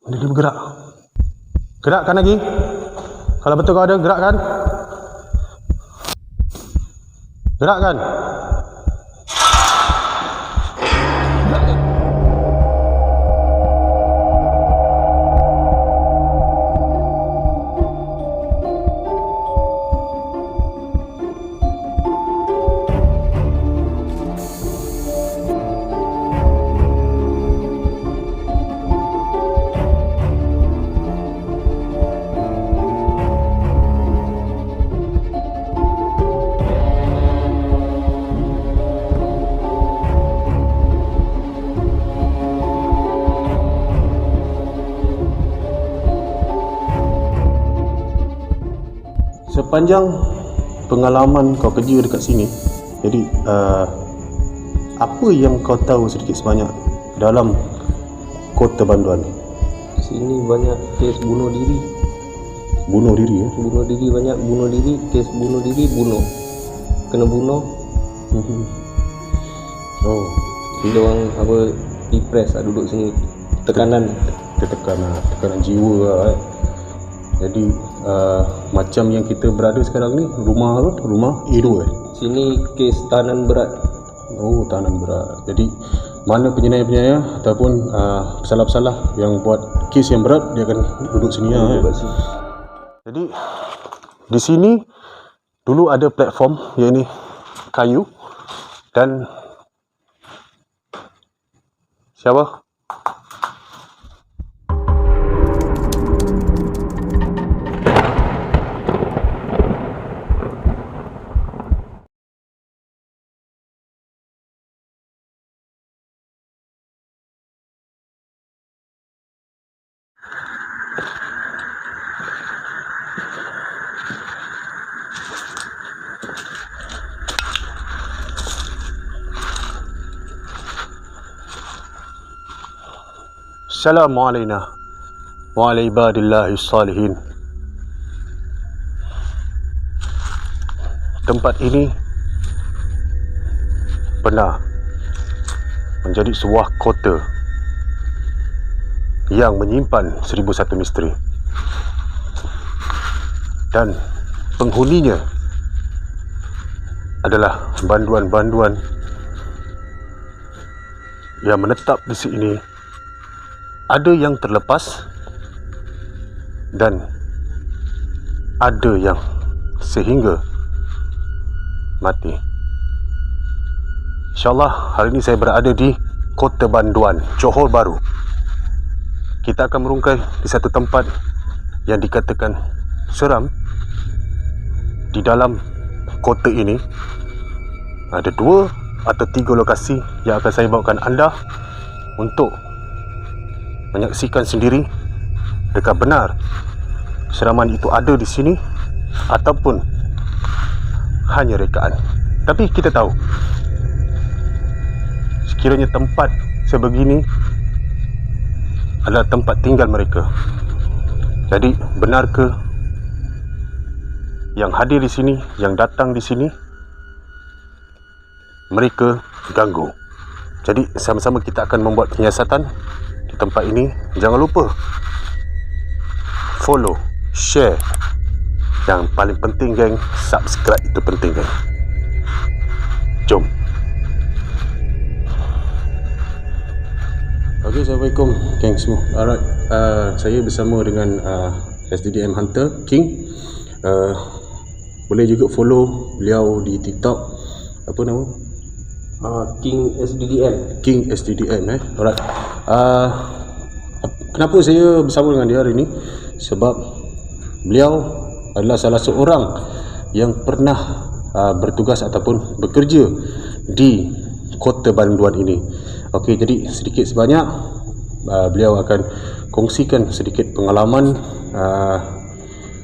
Dia bergerak. Gerakkan lagi. Kalau betul kau ada, gerakkan. Gerakkan. Sepanjang pengalaman kau kerja dekat sini, jadi apa yang kau tahu sedikit sebanyak dalam Kota Banduan? Sini banyak kes bunuh diri. Bunuh diri ya? Bunuh diri banyak, bunuh diri, kes bunuh diri, bunuh. Kena bunuh. Oh, Bila orang apa depres duduk sini. Tekanan tekanan jiwa lah. Jadi macam yang kita berada sekarang ni, rumah apa? Rumah A2 Sini kes tahanan berat. Oh, tahanan berat. Jadi mana penyinai-penyinai ataupun pesalah-pesalah yang buat kes yang berat, dia akan duduk sini lah. Jadi di sini dulu ada platform yang ni kayu dan siapa? Assalamualaikum wa ala ibadillahi salihin. Tempat ini pernah menjadi sebuah kota yang menyimpan 1001 misteri, dan penghuninya adalah banduan-banduan yang menetap di sini. Ada yang terlepas dan ada yang sehingga mati. InsyaAllah hari ini saya berada di Kota Banduan, Johor Bahru. Kita akan merungkai di satu tempat yang dikatakan seram. Di dalam kota ini ada 2 atau 3 lokasi yang akan saya bawakan anda untuk menyaksikan sendiri adakah benar seraman itu ada di sini ataupun hanya rekaan. Tapi kita tahu sekiranya tempat sebegini adalah tempat tinggal mereka. Jadi benarkah yang hadir di sini, yang datang di sini, mereka ganggu? Jadi sama-sama kita akan membuat penyiasatan di tempat ini. Jangan lupa follow, share, yang paling penting geng, subscribe itu penting geng. Jom. Okay, Assalamualaikum geng semua. Alright, saya bersama dengan SDDM Hunter King. Boleh juga follow beliau di TikTok. Apa nama? King SDDM. King SDDM Alright. Kenapa saya bersama dengan dia hari ini? Sebab beliau adalah salah seorang yang pernah bertugas ataupun bekerja di Kota Banduan ini. Okey, jadi sedikit sebanyak beliau akan kongsikan sedikit pengalaman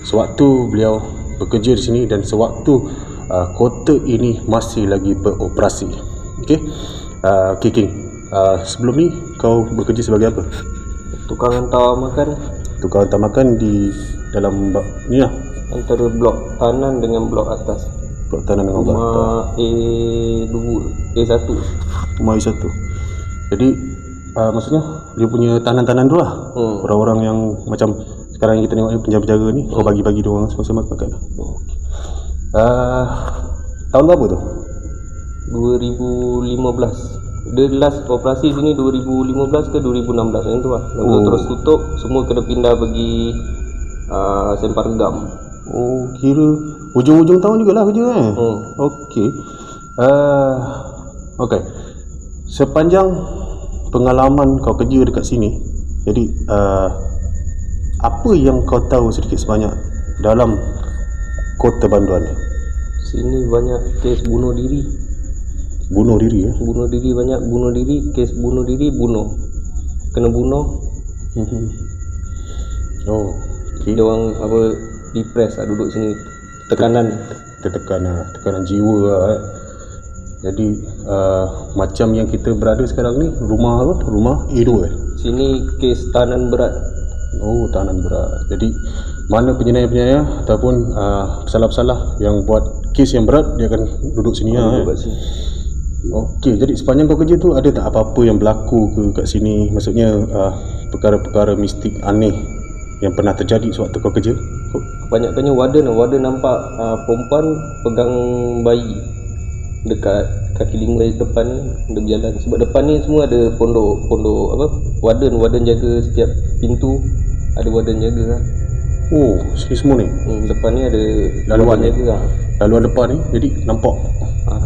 sewaktu beliau bekerja di sini dan sewaktu kota ini masih lagi beroperasi. Okey. Okay, King. Sebelum ni kau bekerja sebagai apa? Tukang hantar makan. Tukang hantar makan di dalam ni lah, Antara blok tahanan dengan blok atas. Blok tahanan dengan blok atas. Rumah A2, A1. Rumah A1. Jadi maksudnya dia punya tahanan-tahanan tu lah. Orang-orang yang macam sekarang yang kita tengok ni, penjaga-penjaga ni, kau bagi-bagi dia orang sama-sama makan. Tahun berapa tu? 2015. Dia last operasi sini 2015 ke 2016 macam tu lah. Lalu terus tutup, semua kena pindah pergi Sempar Gam. Oh, kira hujung-hujung tahun jugalah kerja kan? Okey. Okey. Sepanjang pengalaman kau kerja dekat sini, jadi apa yang kau tahu sedikit sebanyak dalam Kota Banduan ni? Sini banyak kes bunuh diri. Bunuh diri ya? Bunuh diri banyak, bunuh diri, kes bunuh diri, bunuh. Kena bunuh. Oh, okay. Dia orang apa, depress lah duduk sini. Tekanan tekanan jiwa lah. Jadi macam yang kita berada sekarang ni, rumah apa? Rumah A2 Sini kes tahanan berat. Oh, tahanan berat. Jadi mana penjenayah-penjenayah ataupun pesalah-pesalah yang buat kes yang berat, dia akan duduk sini lah. Duduk kat sini. Okey, jadi sepanjang kau kerja tu ada tak apa-apa yang berlaku ke kat sini? Maksudnya perkara-perkara mistik aneh yang pernah terjadi sewaktu kau kerja? Kebanyakannya warden nampak perempuan pegang bayi dekat kaki lima depan ni, dia berjalan. Sebab depan ni semua ada pondok apa? Warden jaga setiap pintu, ada warden jaga lah. Oh, sini semua ni? Depan ni ada laluan jaga lah. Laluan depan ni, jadi nampak?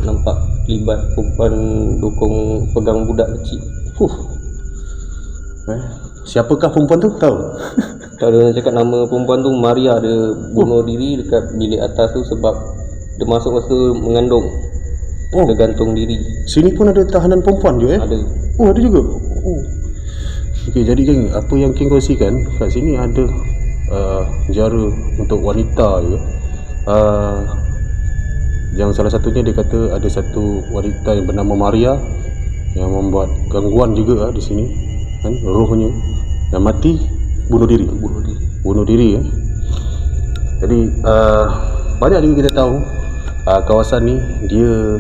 Nampak libat perempuan dukung pegang budak kecil. Siapakah perempuan tu? Tahu? Tak ada cakap nama perempuan tu Maria. Dia bunuh diri dekat bilik atas tu sebab dia masuk masa tu mengandung. Dia gantung diri. Sini pun ada tahanan perempuan juga Ada. Oh, ada juga. Okey, jadi geng, apa yang King kongsikan kat sini ada penjara untuk wanita juga. Yang salah satunya dia kata ada satu wanita yang bernama Maria yang membuat gangguan juga di sini kan, rohnya, dan mati bunuh diri. Jadi banyak juga kita tahu kawasan ni dia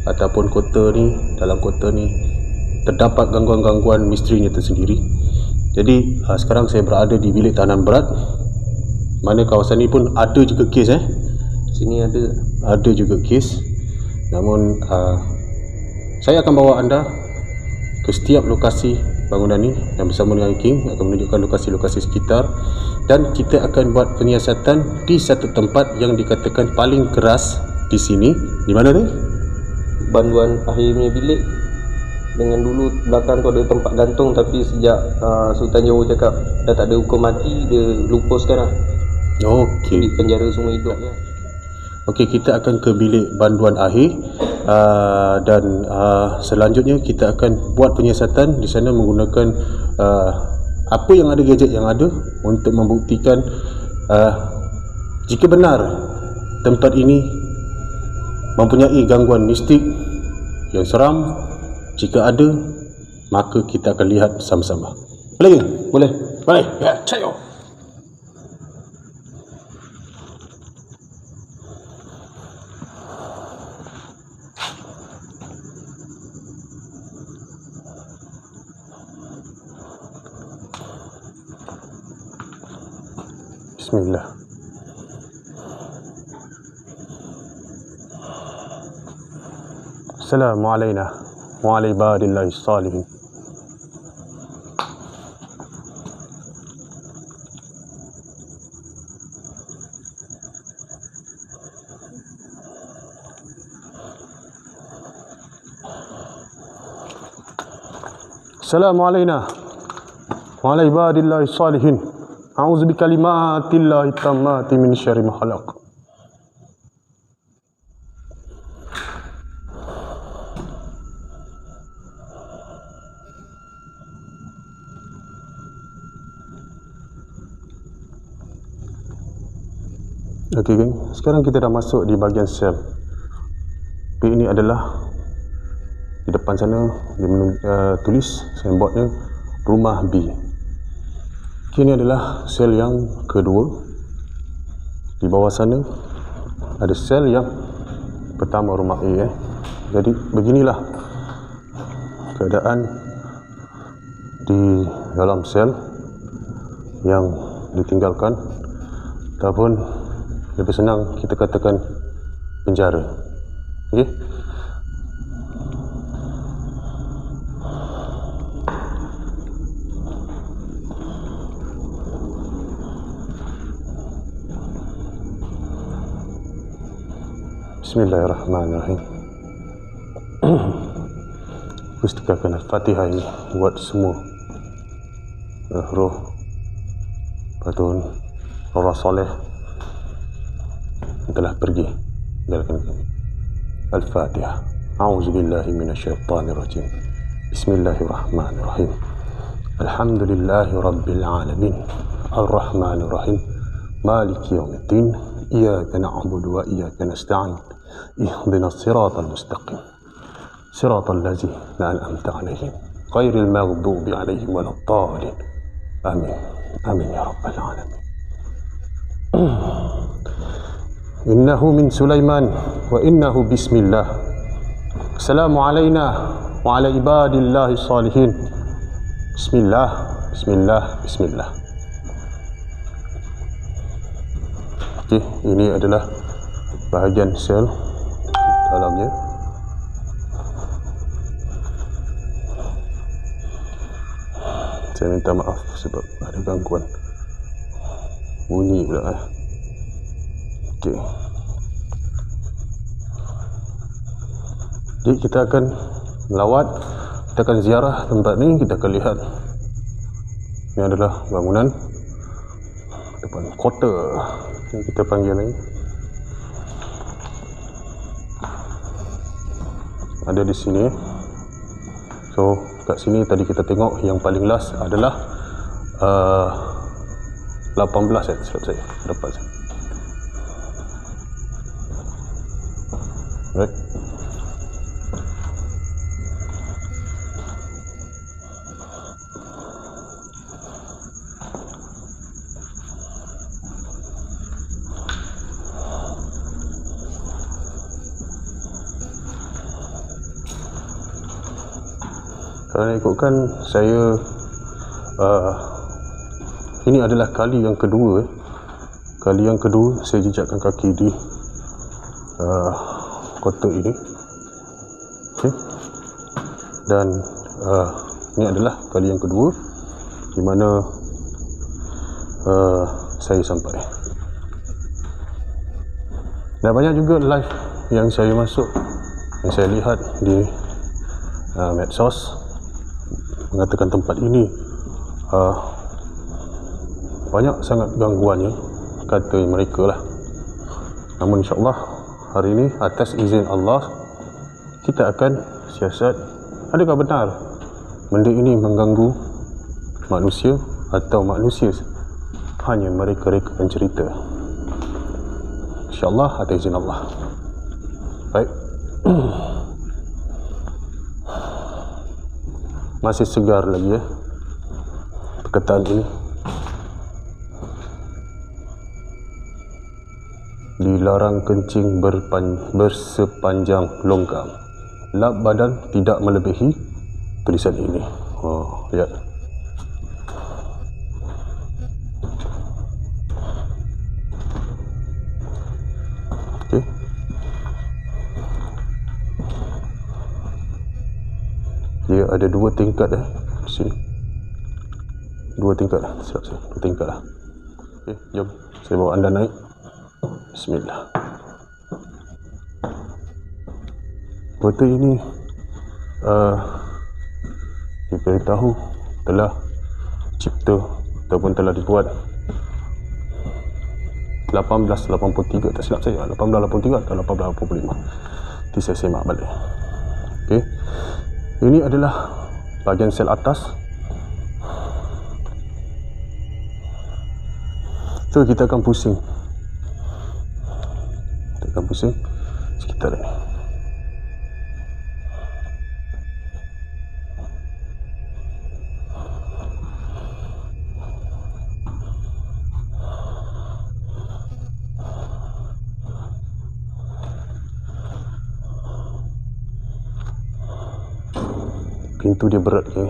ataupun kota ni, dalam kota ni terdapat gangguan-gangguan misterinya tersendiri. Jadi sekarang saya berada di bilik tahanan berat, mana kawasan ni pun ada juga kes Sini ada juga kes. Namun saya akan bawa anda ke setiap lokasi bangunan ni yang bersama dengan King akan menunjukkan lokasi-lokasi sekitar, dan kita akan buat penyiasatan di satu tempat yang dikatakan paling keras di sini. Di mana tu? Banduan akhir punya bilik. Dengan dulu belakang tu ada tempat gantung, tapi sejak Sultan Johor cakap dah tak ada hukum mati, dia lupuskan lah. Okey. Di penjara semua hidup ya. Okey, kita akan ke bilik banduan akhir dan selanjutnya kita akan buat penyiasatan di sana menggunakan apa yang ada, gadget yang ada, untuk membuktikan jika benar tempat ini mempunyai gangguan mistik yang seram. Jika ada, maka kita akan lihat bersama-sama. Boleh ke? Boleh. Ya, cayo. Bismillah. Assalamualaikum wa ala ibadillahi salihin. Assalamualaikum wa ala ibadillahi salihin. A'udzu bikalimatillahi tammati min syarri ma khalaq. Okey geng, sekarang kita dah masuk di bahagian sel. P ini adalah di depan sana dia tulis signboardnya rumah B. Ini adalah sel yang kedua. Di bawah sana ada sel yang pertama, rumah A. Jadi beginilah keadaan di dalam sel yang ditinggalkan, ataupun lebih senang kita katakan penjara. Okey. Bismillahirrahmanirrahim. Pustikakan Al-Fatihah ini buat semua roh patun orang soleh telah pergi tinggalkan kami. Al-Fatihah. A'udzubillahi minasyaitonirrajim. Bismillahirrahmanirrahim. Alhamdulillahi rabbil alamin. Ar-Rahmanirrahim. Maliki yaumiddin. Iyyaka na'budu wa iyyaka nasta'in. Ihdinas siratal mustaqim. Siratal ladzina an'amta 'alaihim ghairil maghdubi 'alaihim waladdallin. Amin. Amin ya rabbal alamin. Innahu min Sulaiman wa innahu bismillah. Assalamu alaina wa ala ibadillahi salihin. Bismillah, bismillah, bismillah. Okey, ini adalah bahagian sel dalamnya. Saya minta maaf sebab ada gangguan bunyi pula. Okey. Jadi kita akan melawat, kita akan ziarah tempat ni, kita akan lihat. Ini adalah bangunan depan kota yang kita panggil ni. Ada di sini. So kat sini tadi kita tengok yang paling last adalah 18 silap saya dapat saya. Right. Kalau ikutkan saya, ini adalah kali yang kedua saya jejakkan kaki di kota ini. Okay. Dan ini adalah kali yang kedua di mana saya sampai. Dan banyak juga live yang saya masuk, yang saya lihat di medsos mengatakan tempat ini banyak sangat gangguannya, kata mereka lah. Namun insyaAllah hari ini atas izin Allah kita akan siasat adakah benar benda ini mengganggu manusia atau manusia hanya mereka-rekakan cerita. InsyaAllah atas izin Allah. Baik. Masih segar lagi ya perkataan ini. Dilarang kencing bersepanjang longgang. Lap badan tidak melebihi tulisan ini. Oh, lihat. Okey. Dia ada 2 tingkat di sini. 2 tingkat lah, silap saya. 2 tingkat lah. Okey, jom saya bawa anda naik. Bismillah. Kota ini diberitahu telah cipta ataupun telah dibuat 1883, tak silap saya, 1883 atau 1885. Nanti saya semak balik. Okey. Ini adalah bahagian sel atas. So kita akan pusing. Sekitar ini. Pintu dia berat ke?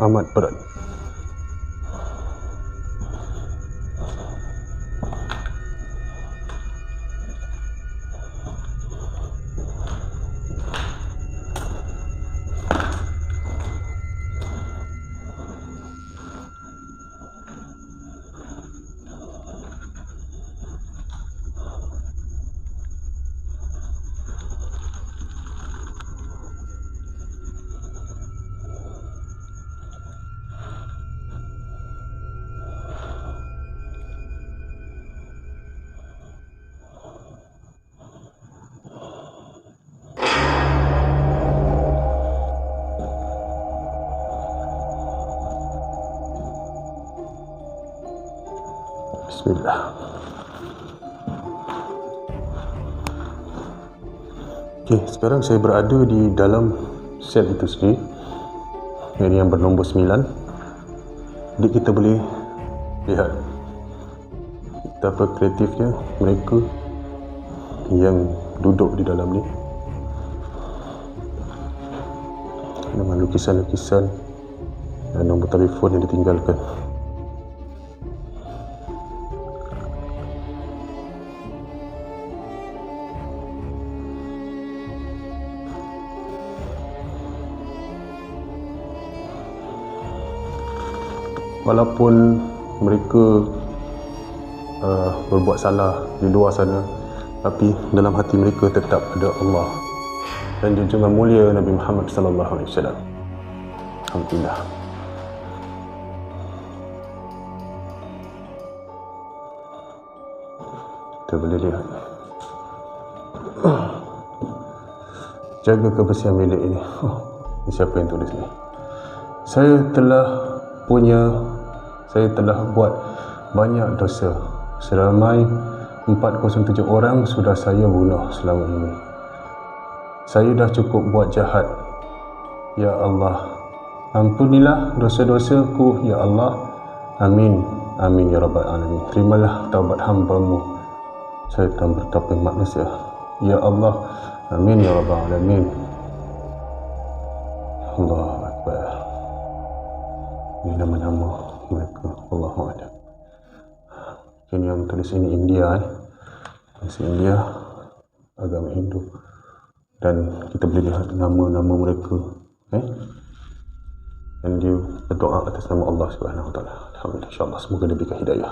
amat berat. Bismillah. Okey, sekarang saya berada di dalam sel itu sendiri. Ini yang bernombor 9. Jadi kita boleh lihat betapa kreatifnya mereka yang duduk di dalam ni, dengan lukisan-lukisan dan nombor telefon yang ditinggalkan. Walaupun mereka berbuat salah di luar sana, tapi dalam hati mereka tetap ada Allah dan junjungan mulia Nabi Muhammad sallallahu alaihi wasallam. Alhamdulillah. Kita boleh lihat. Jaga kebersihan bilik ini. Ini siapa yang tulis ni? Saya telah buat banyak dosa. Seramai 407 orang sudah saya bunuh selama ini. Saya dah cukup buat jahat. Ya Allah, ampunilah dosa-dosaku ya Allah. Amin. Amin ya Rabbal Alamin. Terimalah taubat hamba-Mu. Saya telah bertaubat manusia. Ya Allah. Amin ya Rabbal Alamin. Allahu Akbar. Ini nama-nama mereka. Allahu Akbar. Ini yang tulis ini India, Masih India, agama Hindu. Dan kita boleh lihat nama-nama mereka, dan dia berdoa atas nama Allah Subhanahu Wa Taala. Alhamdulillah, insyaAllah semoga diberikan hidayah.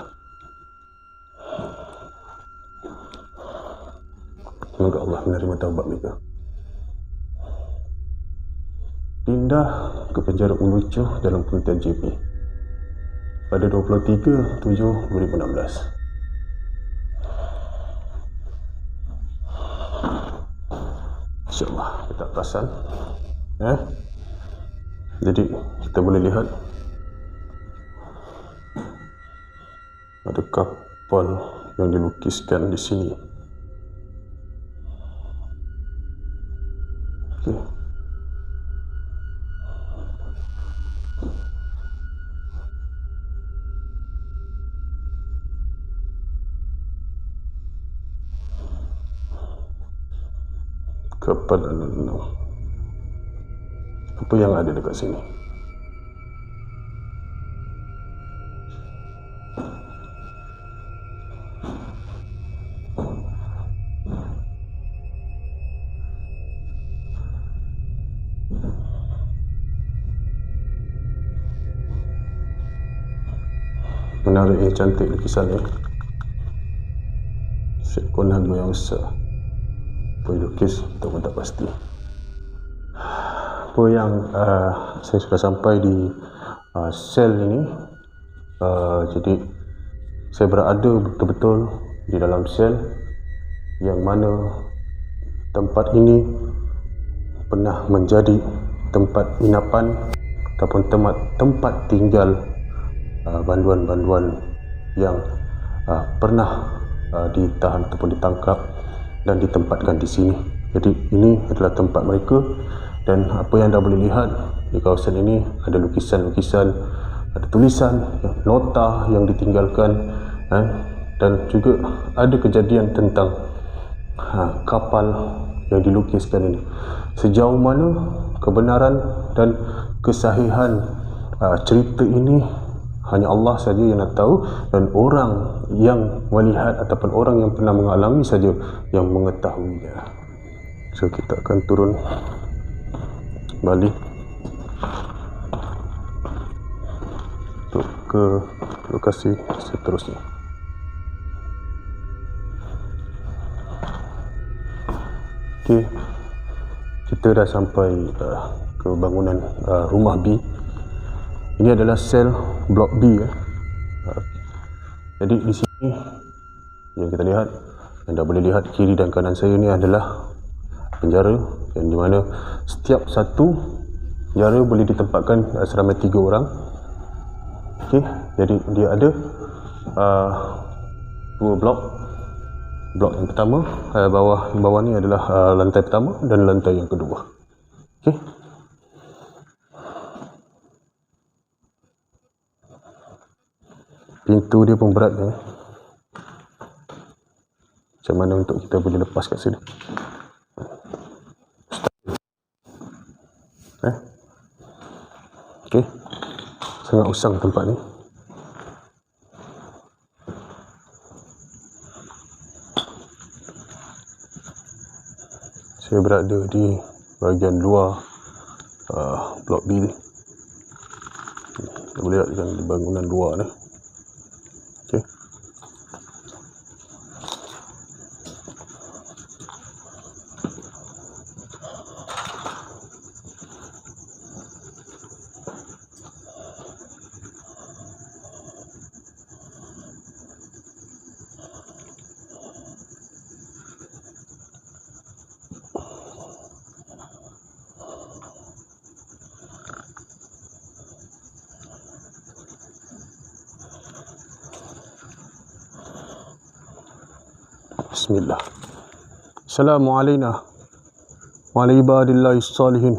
Semoga Allah menerima taubat mereka. Pindah ke penjara Ulucu dalam penelitian JP pada 23/7/2016. InsyaAllah kita perasan, jadi kita boleh lihat ada kapal yang dilukiskan di sini. Okay. Kapal Al-Nau. Apa yang ada dekat sini? Menarik, cantik lukisannya. Seekor naga yang besar. Apa yang lukis, kita pun tak pasti. Apa yang saya sudah sampai di sel ini. Jadi saya berada betul-betul di dalam sel yang mana tempat ini pernah menjadi tempat penginapan ataupun tempat tinggal banduan-banduan yang pernah ditahan ataupun ditangkap dan ditempatkan di sini. Jadi ini adalah tempat mereka, dan apa yang anda boleh lihat di kawasan ini ada lukisan-lukisan, ada tulisan, nota yang ditinggalkan, dan juga ada kejadian tentang kapal yang dilukiskan ini. Sejauh mana kebenaran dan kesahihan cerita ini hanya Allah saja yang nak tahu, dan orang yang melihat ataupun orang yang pernah mengalami saja yang mengetahuinya. So kita akan turun balik untuk ke lokasi seterusnya. Okey, kita dah sampai ke bangunan rumah B. Ini adalah sel blok B. Jadi di sini yang kita lihat, anda boleh lihat kiri dan kanan saya ni adalah penjara, yang di mana setiap satu penjara boleh ditempatkan seramai 3 orang. Okey, jadi dia ada 2 blok. Blok yang pertama, bawah ni adalah lantai pertama dan lantai yang kedua. Okey. Pintu dia pun berat ya. Macam mana untuk kita boleh lepas kat sini? Okey. Sangat usang tempat ni. Saya berada di bahagian luar blok B ni. Kita boleh lihat di bangunan luar ni. Okey. Bismillah. Assalamualaikum wa ala ibadillahis salihin.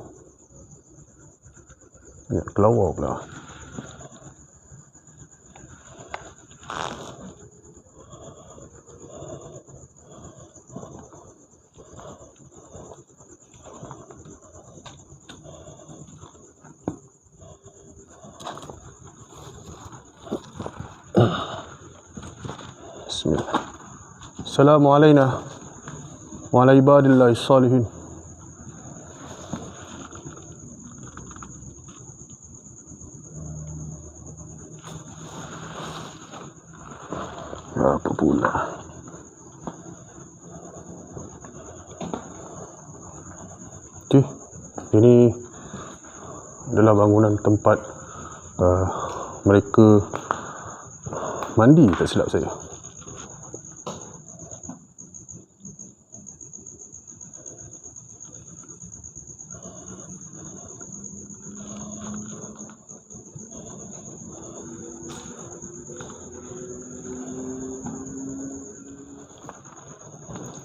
Ya, kelawar pula. Bismillah. Assalamualaikum wa ala ibadillahis salihin. Apa pula? Okey, ini adalah bangunan tempat mereka mandi, tak silap saya.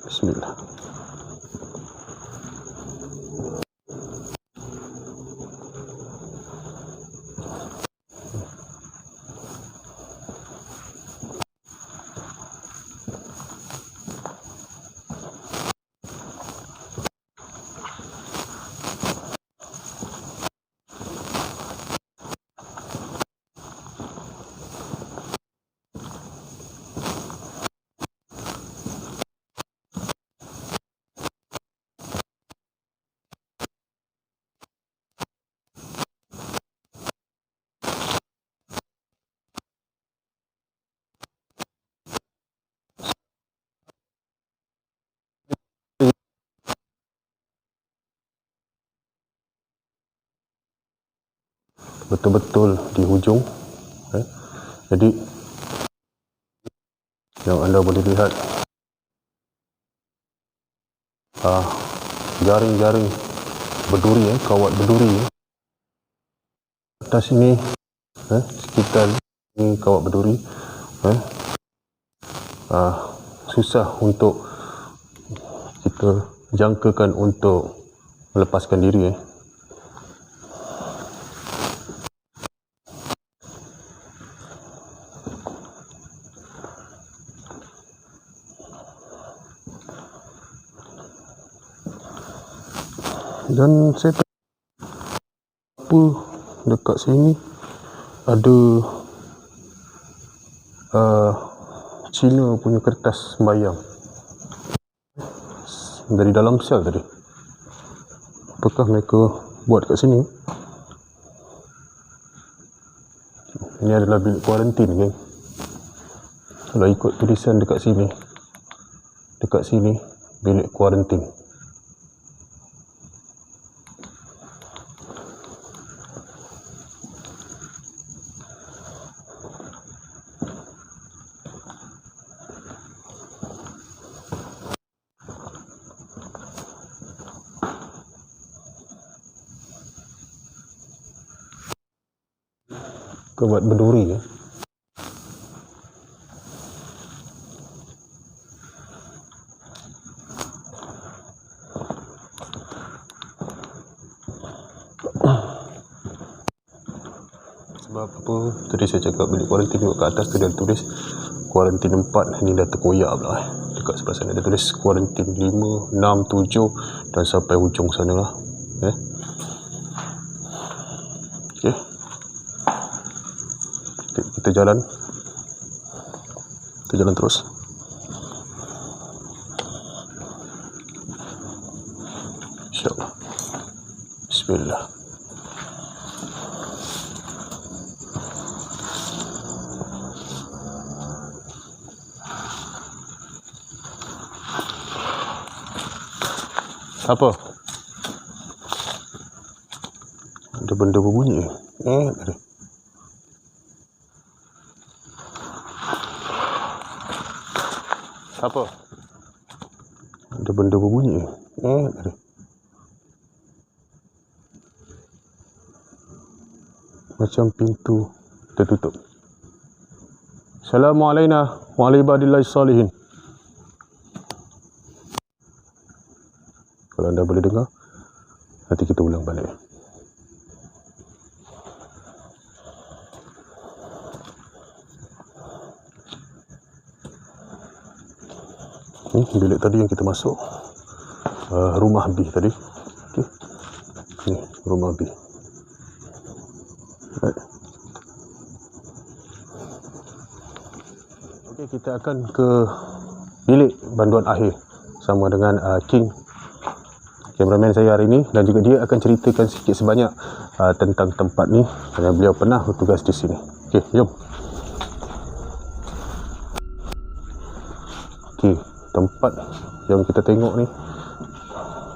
Bismillah. Betul-betul di hujung. Jadi yang anda boleh lihat jaring-jaring berduri, kawat berduri atas ini, sekitar ini kawat berduri. Susah untuk kita jangkakan untuk melepaskan diri. Dan saya tak apa dekat sini ada Cina punya kertas sembayang dari dalam sel tadi. Apakah mereka buat kat sini? Ini adalah bilik kuarantin, geng. Kalau ikut tulisan dekat sini bilik kuarantin. Kau buat berduri ya. Sebab apa tadi saya cakap bilik kuarantin kat atas tu dia tulis kuarantin 4, ni dah terkoyak pula dekat sebelah sana dia tulis kuarantin 5, 6, 7 dan sampai hujung sana lah. Okay. Kita jalan terus. InsyaAllah. Bismillah. Apa? Ada benda berbunyi. Ada. Apa? Ada benda berbunyi. Ada. Macam pintu tertutup. Assalamualaikum warahmatullahi wabarakatuh. Kalau anda boleh dengar, nanti kita ulang balik. Bilik tadi yang kita masuk, rumah B tadi. Okay. Ni rumah B. Right. Okay, kita akan ke bilik banduan akhir sama dengan King, kameraman saya hari ini, dan juga dia akan ceritakan sikit sebanyak tentang tempat ni kerana beliau pernah bertugas di sini. Okey, jom. Okey, tempat yang kita tengok ni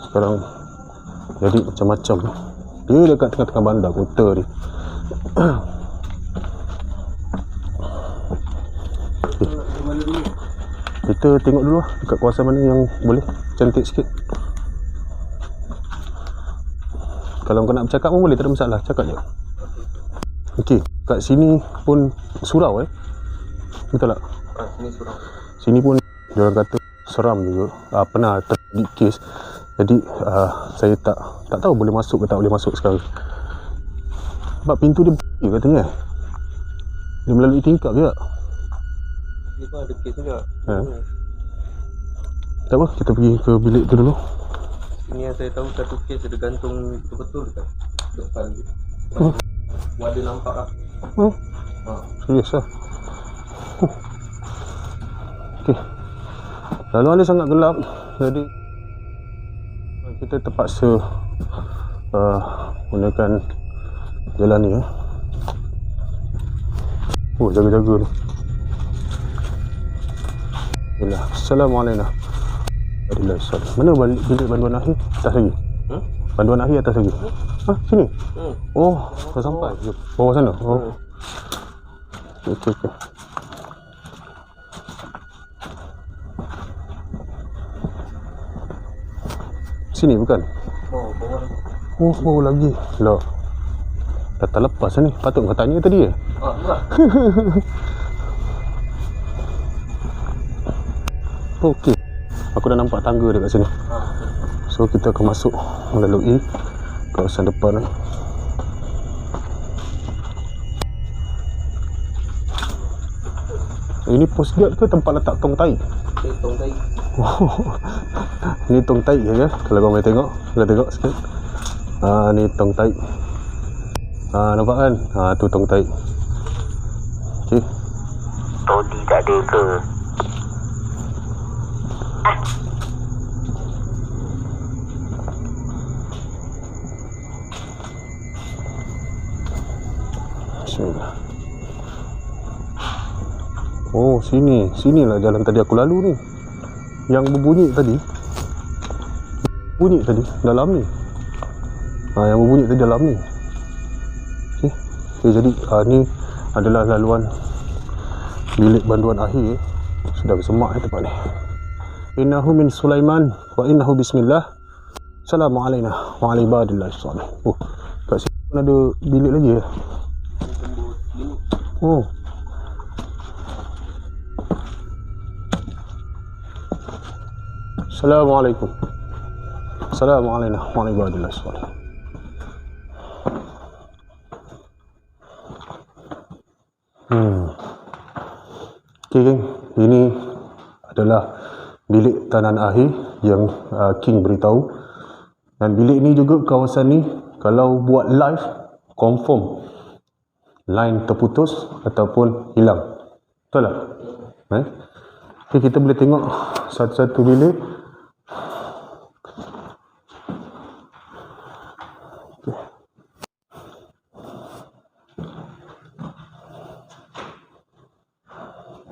sekarang jadi macam-macam. Dia dekat tengah-tengah bandar kota ni. Kita tengok dulu lah dekat kawasan mana yang boleh cantik sikit. Kalau kau nak bercakap pun boleh, tak ada masalah, cakap je. Okey, kat sini pun surau betul tak? Sini surau. Sini pun diorang kata seram juga. Pernah terjadi kes. Jadi saya tak tahu boleh masuk ke tak boleh masuk sekarang. Sebab pintu dia buka katanya. Dia melalui tingkap juga. Ni pun ada kes juga. Tak apa, kita pergi ke bilik tu dulu. Ini yang saya tahu satu kes ada gantung betul-betul dekat depan tu. Ada nampak lah. Serius lah. Okey. Lalu ada sangat gelap, jadi kita terpaksa gunakan jalan ni. Jaga-jaga ni. Assalamualaikum. Mana bilik banduan akhir? Atas lagi? Banduan akhir atas lagi? Sini? Oh, dah sampai. Bawah sana? Oh. Okey. Sini bukan? Bawah. Oh, bawah lagi. Lah. Dah terlepas ni. Patut kau tanya tadi ya? Enggak. Okey. Aku dah nampak tangga dekat sini. So kita akan masuk melalui kawasan depan ni. Ini pos guard ke tempat letak tong tai? Tong tai. Ni tong tai ya. Kalau kau boleh tengok, kita tengok sikit. Ni tong tai. Nampak kan? Tu tong tai. Okey. Todi tak ada ke? Bismillah. Oh, sinilah jalan tadi aku lalu ni. Yang berbunyi tadi dalam ni. Yang berbunyi tadi dalam ni. Okey, jadi ni adalah laluan bilik banduan akhir. Sudah bersemak tempat ni. Innahu min Sulaiman wa innahu bismillah. Assalamualaikum wa ala ibadillah salih. Oh, kat sini pun ada bilik lagi ya. Oh. Assalamualaikum. Assalamualaikum wa ala ibadillah salih. Okey, geng. Ini adalah bilik tahanan akhir yang King beritahu. Dan bilik ni juga, kawasan ni kalau buat live confirm line terputus ataupun hilang. Betul tak? Okay, kita boleh tengok satu-satu bilik.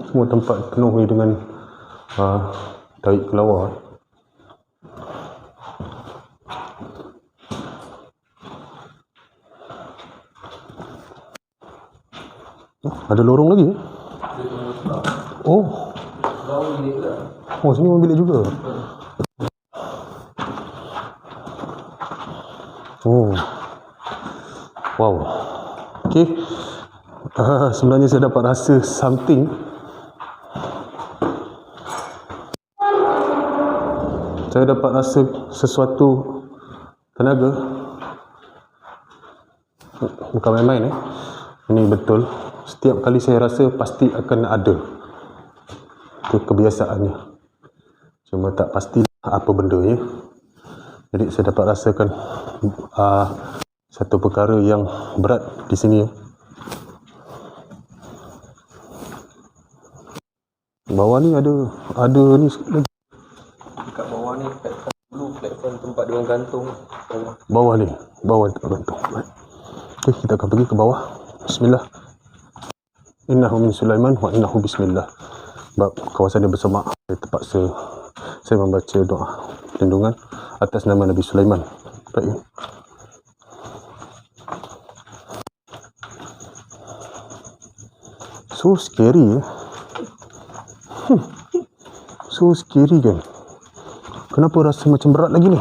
Semua tempat penuh dengan tarik kelawar. Ada lorong lagi? Oh, sini pun bilik juga. Oh, wow. Okay, sebenarnya saya dapat rasa something. Saya dapat rasa sesuatu tenaga. Bukan main-main Ini betul. Setiap kali saya rasa pasti akan ada. Itu kebiasaannya. Cuma tak pasti apa benda ya. Jadi saya dapat rasakan satu perkara yang berat di sini ya. Bawah ni ada ni lagi. Kat bawah ni platform tempat dia orang gantung. Bawah tempat gantung. Okey, kita akan pergi ke bawah. Bismillah. Innahu min Sulaiman wa innahu bismillah. Sebab kawasan dia bersemak, saya terpaksa saya membaca doa perlindungan atas nama Nabi Sulaiman. Baik. So scary ya. So scary kan. Kenapa rasa macam berat lagi ni?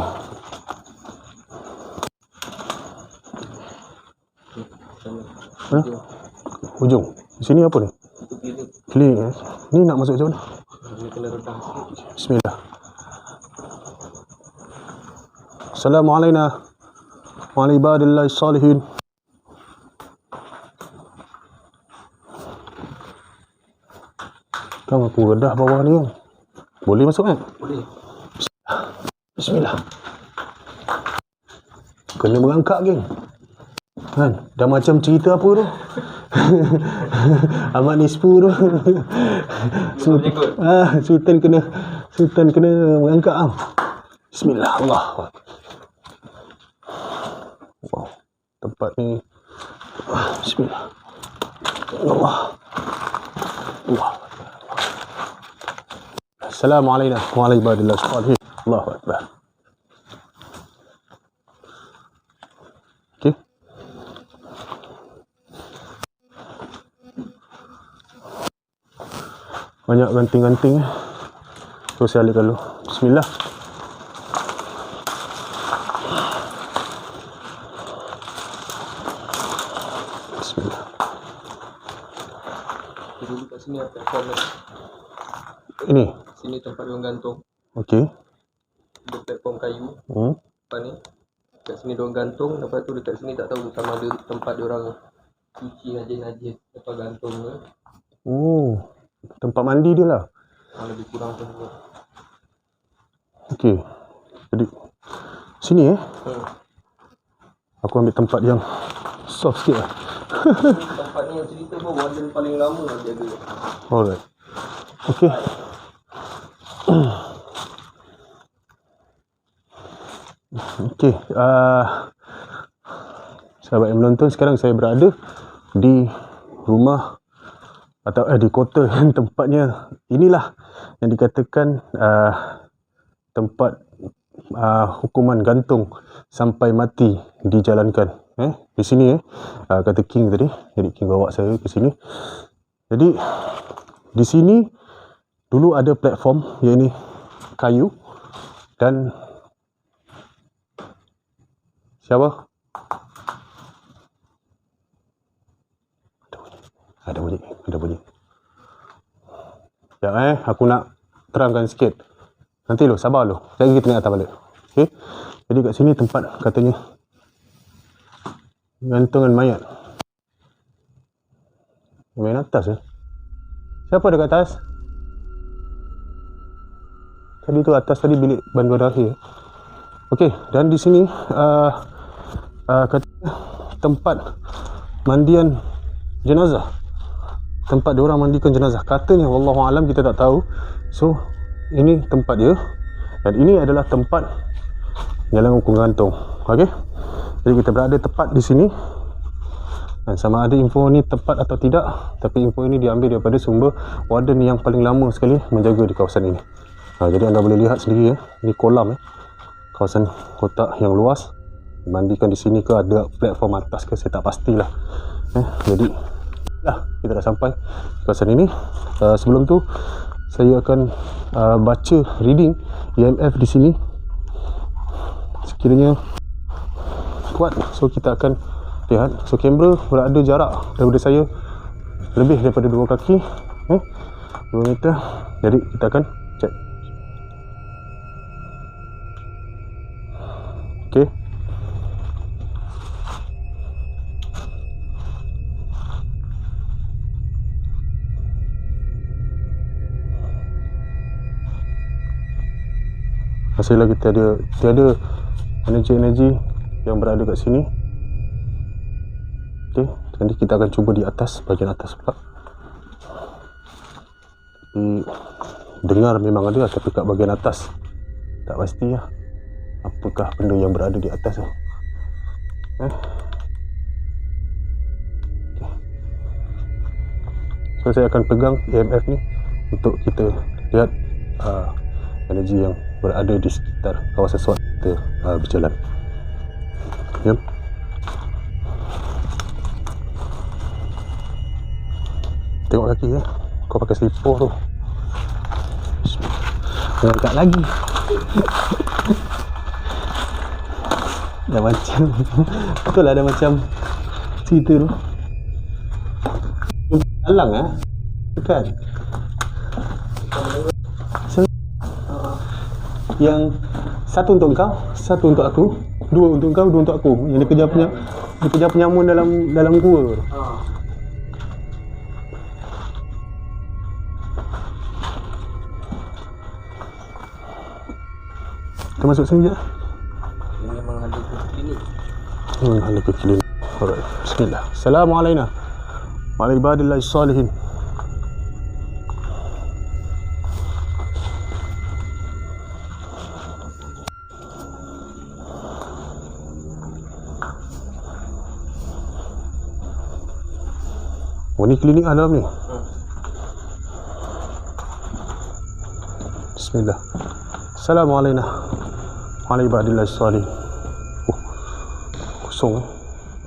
Hujung. Di sini apa ni? Klinik. Ni nak masuk macam mana? Bismillah. Assalamualaikum wa ala ibadillah salihin. Kang, aku redah bawah ni kan. Boleh masuk kan? Boleh. Bismillah. Kena merangkak geng. Kan? Dah macam cerita apa tu? Ahmad Nisfu tu. Sultan kena merangkak ah. Bismillah. Allah. Wow. Tempat ni. Bismillah. Allah. Allah. Assalamualaikum warahmatullahi wabarakatuh. Allahu akbar. Okey. Banyak ganting-ganting. So saya alihkan dulu. Bismillah. Bismillah. Dulu kat sini ada platform ni. Ini. Sini tempat dia orang gantung. Okey. Ada platform kayu. Lepas ni kat sini dia orang gantung. Lepas tu dekat sini tak tahu sama ada tempat dia orang cuci najis-najis lepas gantung ke. Oh, tempat mandi dia lah. Lebih kurang macam tu. Okey. Jadi sini Aku ambil tempat yang soft sikit lah. Tempat ni yang cerita pun warden paling lama jaga. Alright. Okay. Okay. Sahabat yang menonton, sekarang saya berada di rumah atau di kota yang tempatnya inilah yang dikatakan tempat hukuman gantung sampai mati dijalankan. Di sini kata King tadi. Jadi King bawa saya ke sini. Jadi di sini dulu ada platform yang ini kayu dan siapa? Ada bunyi. Ya, aku nak terangkan sikit. Nanti lo, sabar lo. Jangan kita naik atas balik. Okay? Jadi kat sini tempat katanya gantungan mayat. Main atas ya. Siapa ada kat atas? Tadi tu atas tadi bilik bantuan akhir. Okey, dan di sini katanya tempat mandian jenazah. Tempat diorang mandikan jenazah. Katanya wallahu alam, kita tak tahu. So ini tempat dia dan ini adalah tempat jalan hukum gantung. Okey. Jadi kita berada tepat di sini. Dan sama ada info ni tepat atau tidak, tapi info ini diambil daripada sumber warden yang paling lama sekali menjaga di kawasan ini. Jadi anda boleh lihat sendiri ya. Ini kolam ya. Kawasan kotak yang luas. Dimandikan di sini ke ada platform atas ke, saya tak pastilah. Jadi kita dah sampai kawasan ini. Sebelum tu saya akan baca reading EMF di sini. Sekiranya kuat, so kita akan lihat. So kamera berada jarak daripada saya lebih daripada 2 kaki, 2 meter. Jadi kita akan cek. Okey. Masih lagi tiada energi-energi yang berada kat sini. Okey, jadi kita akan cuba di atas, bahagian atas pula. Tapi dengar memang ada, tapi kat bahagian atas tak pasti lah apakah benda yang berada di atas tu. Okay. So saya akan pegang EMF ni untuk kita lihat energi yang berada di sekitar kawasan SWAT kita berjalan. Ya. Tengok kaki ya. Kau pakai slipper tu. Jangan angkat lagi. Dah macam betul lah, dah macam cerita tu. Alang bukan. Yang satu untuk kau, satu untuk aku, 2 untuk kau, 2 untuk aku. Yang dia kejar penyamun dalam gua. Kita masuk sini je. Ini memang ada ke klinik. Ada ke klinik. Alright. Bismillah. Assalamualaikum. Wa ibadillahi salihin. Oh, ni klinik dalam ni. Bismillah. Assalamualaikum. Wa ibadillahi salihin. Kosong.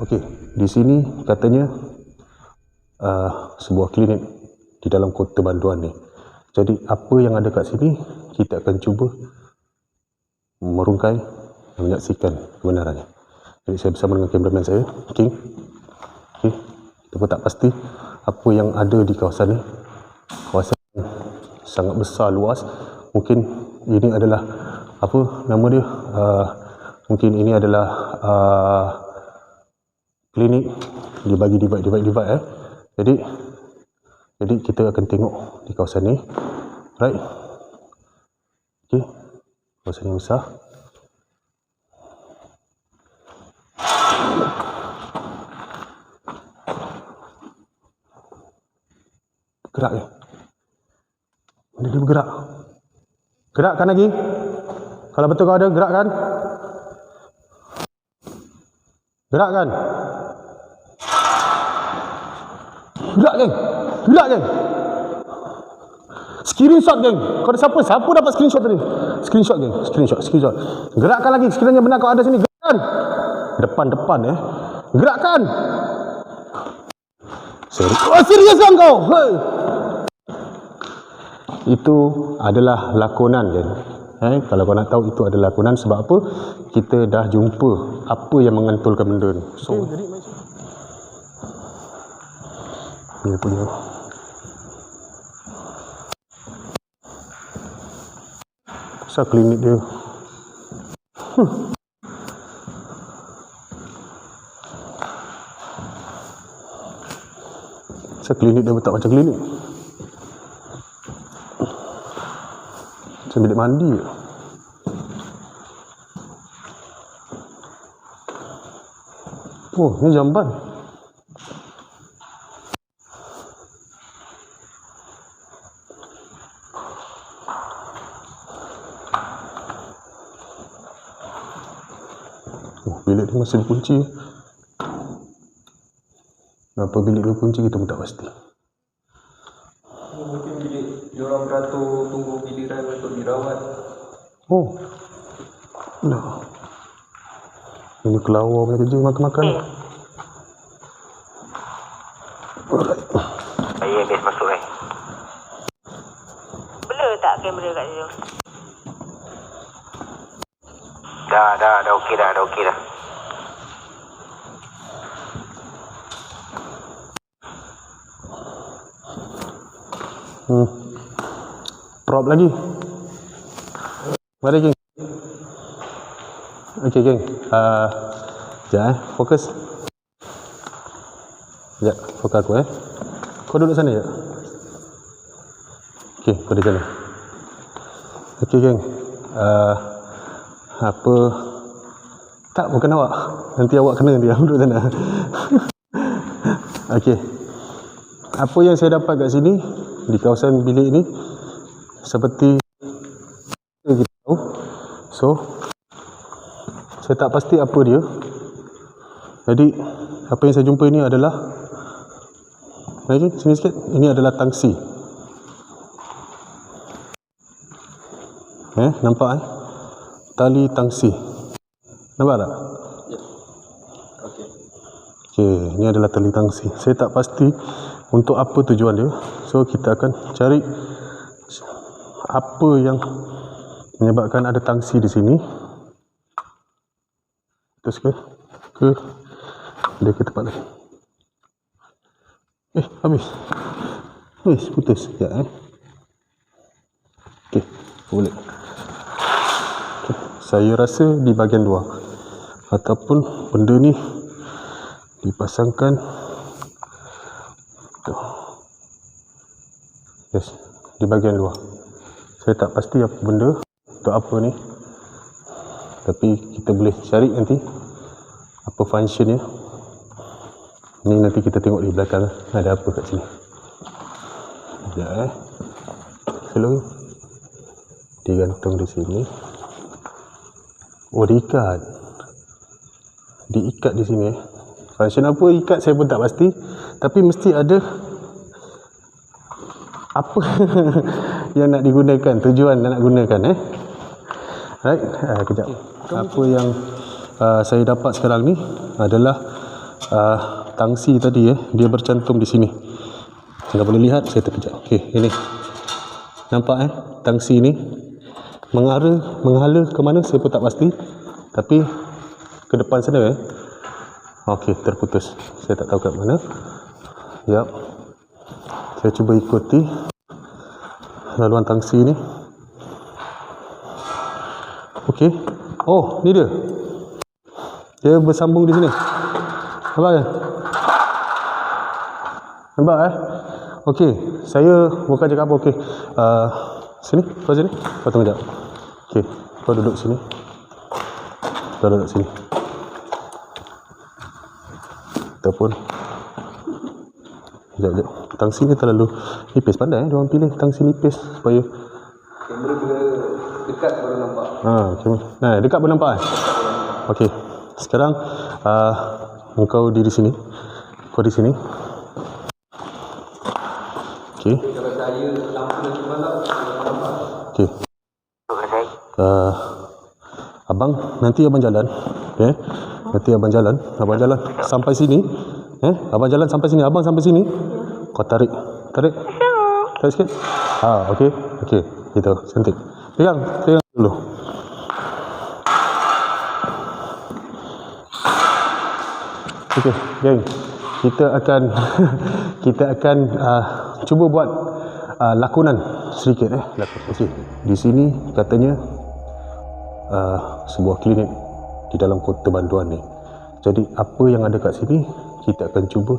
Okey, di sini katanya sebuah klinik di dalam kota Banduan ni. Jadi apa yang ada kat sini kita akan cuba merungkai dan menyaksikan kebenarannya. Jadi saya bersama dengan kameraman saya, King. Okey, kita pun tak pasti apa yang ada di kawasan ni. Kawasan sangat besar, luas. Mungkin ini adalah apa nama dia? Mungkin ini adalah klinik dibagi divide. Jadi kita akan tengok di kawasan ni. Right. Okey. Kawasan yang besar. Gerak ya. Benda dia bergerak. Gerakkan lagi. Kalau betul kau ada, gerakkan. Gerakkan. Gerak geng. Gerak geng. Screenshot geng. Kau ada siapa? Siapa dapat screenshot tadi? Screenshot geng. Screenshot. Gerakkan lagi. Sekiranya benar kau ada sini. Gerakkan. Depan Gerakkan. Serius kan kau? Hey. Itu adalah lakonan kan. Kalau kau nak tahu itu adalah lakonan, sebab apa? Kita dah jumpa apa yang mengantulkan benda ni. So dia punya pasal klinik dia. Pasal klinik dia tak macam klinik. Macam bilik mandi je. Oh, ni jamban. Oh, bilik dia masih dikunci. Kenapa bilik dia kunci kita pun tak pasti. Mungkin bilik diorang beratur tunggu giliran untuk dirawat. Oh. Nah. Ini kelawar punya kerja makan-makan. Alright. Baik, guys, masuk Blur tak kamera kat situ? Dah okey dah. Prop lagi. Mari geng. Okey geng. Sekejap fokus. Sekejap, fokus aku Kau duduk sana je. Okey, kau di sana. Okey geng. Apa? Tak, bukan awak. Nanti awak kena dia duduk sana. Okey. Apa yang saya dapat kat sini di kawasan bilik ni, seperti kita tahu, so saya tak pasti apa dia. Jadi apa yang saya jumpa ini adalah, mari sini sikit, ini adalah tangsi. Nampak tali tangsi, nampak tak? Okey, ini adalah tali tangsi. Saya tak pasti untuk apa tujuan dia. So kita akan cari apa yang menyebabkan ada tangsi di sini. Terus ke dia ke tempat lain. Habis putus sekejap Okey, boleh. Okay. Saya rasa di bahagian luar, ataupun benda ni dipasangkan tu. Yes, di bahagian luar. Saya tak pasti apa benda untuk apa ni, tapi kita boleh cari nanti apa function dia. Ni nanti kita tengok di belakang ada apa kat sini. Sekejap slow. Digantung di sini. Oh, diikat di sini function apa ikat saya pun tak pasti, tapi mesti ada apa yang nak digunakan, tujuan nak gunakan right. Kejap. Apa yang saya dapat sekarang ni adalah tangsi tadi dia bercantum di sini. Anda boleh lihat, saya terkejap. Okey, ini nampak tangsi ni menghala ke mana saya pun tak pasti, tapi ke depan sana okey, terputus. Saya tak tahu kat mana. Sekejap, saya cuba ikuti laluan tangsi ni. Okey, oh ni dia bersambung di sini. Nampak kan? Nampak okey, saya bukan cakap apa. Okey, sini, kau sini, kau tunggu sekejap. Okey, kau duduk sini, kau duduk sini. Ataupun Sekejap. Tangsi ni terlalu nipis. Pandai dia orang pilih tangsi nipis supaya Kamera bila dekat baru nampak. Nah, dekat pun nampak kan? Okey. Sekarang engkau di sini. Kau di sini. Okey. Kalau cahaya lampu nanti malam nampak. Okey. Abang, nanti abang jalan. Okay. Nanti abang jalan sampai sini. Abang jalan sampai sini. Abang sampai sini. Kau tarik. Tarik sikit. Okey. Okey. Gitu. Cantik. Pegang dulu. Okey, geng. Kita akan cuba buat lakonan sedikit Okey. Di sini katanya sebuah klinik di dalam Kota Banduan ni. Jadi apa yang ada kat sini kita akan cuba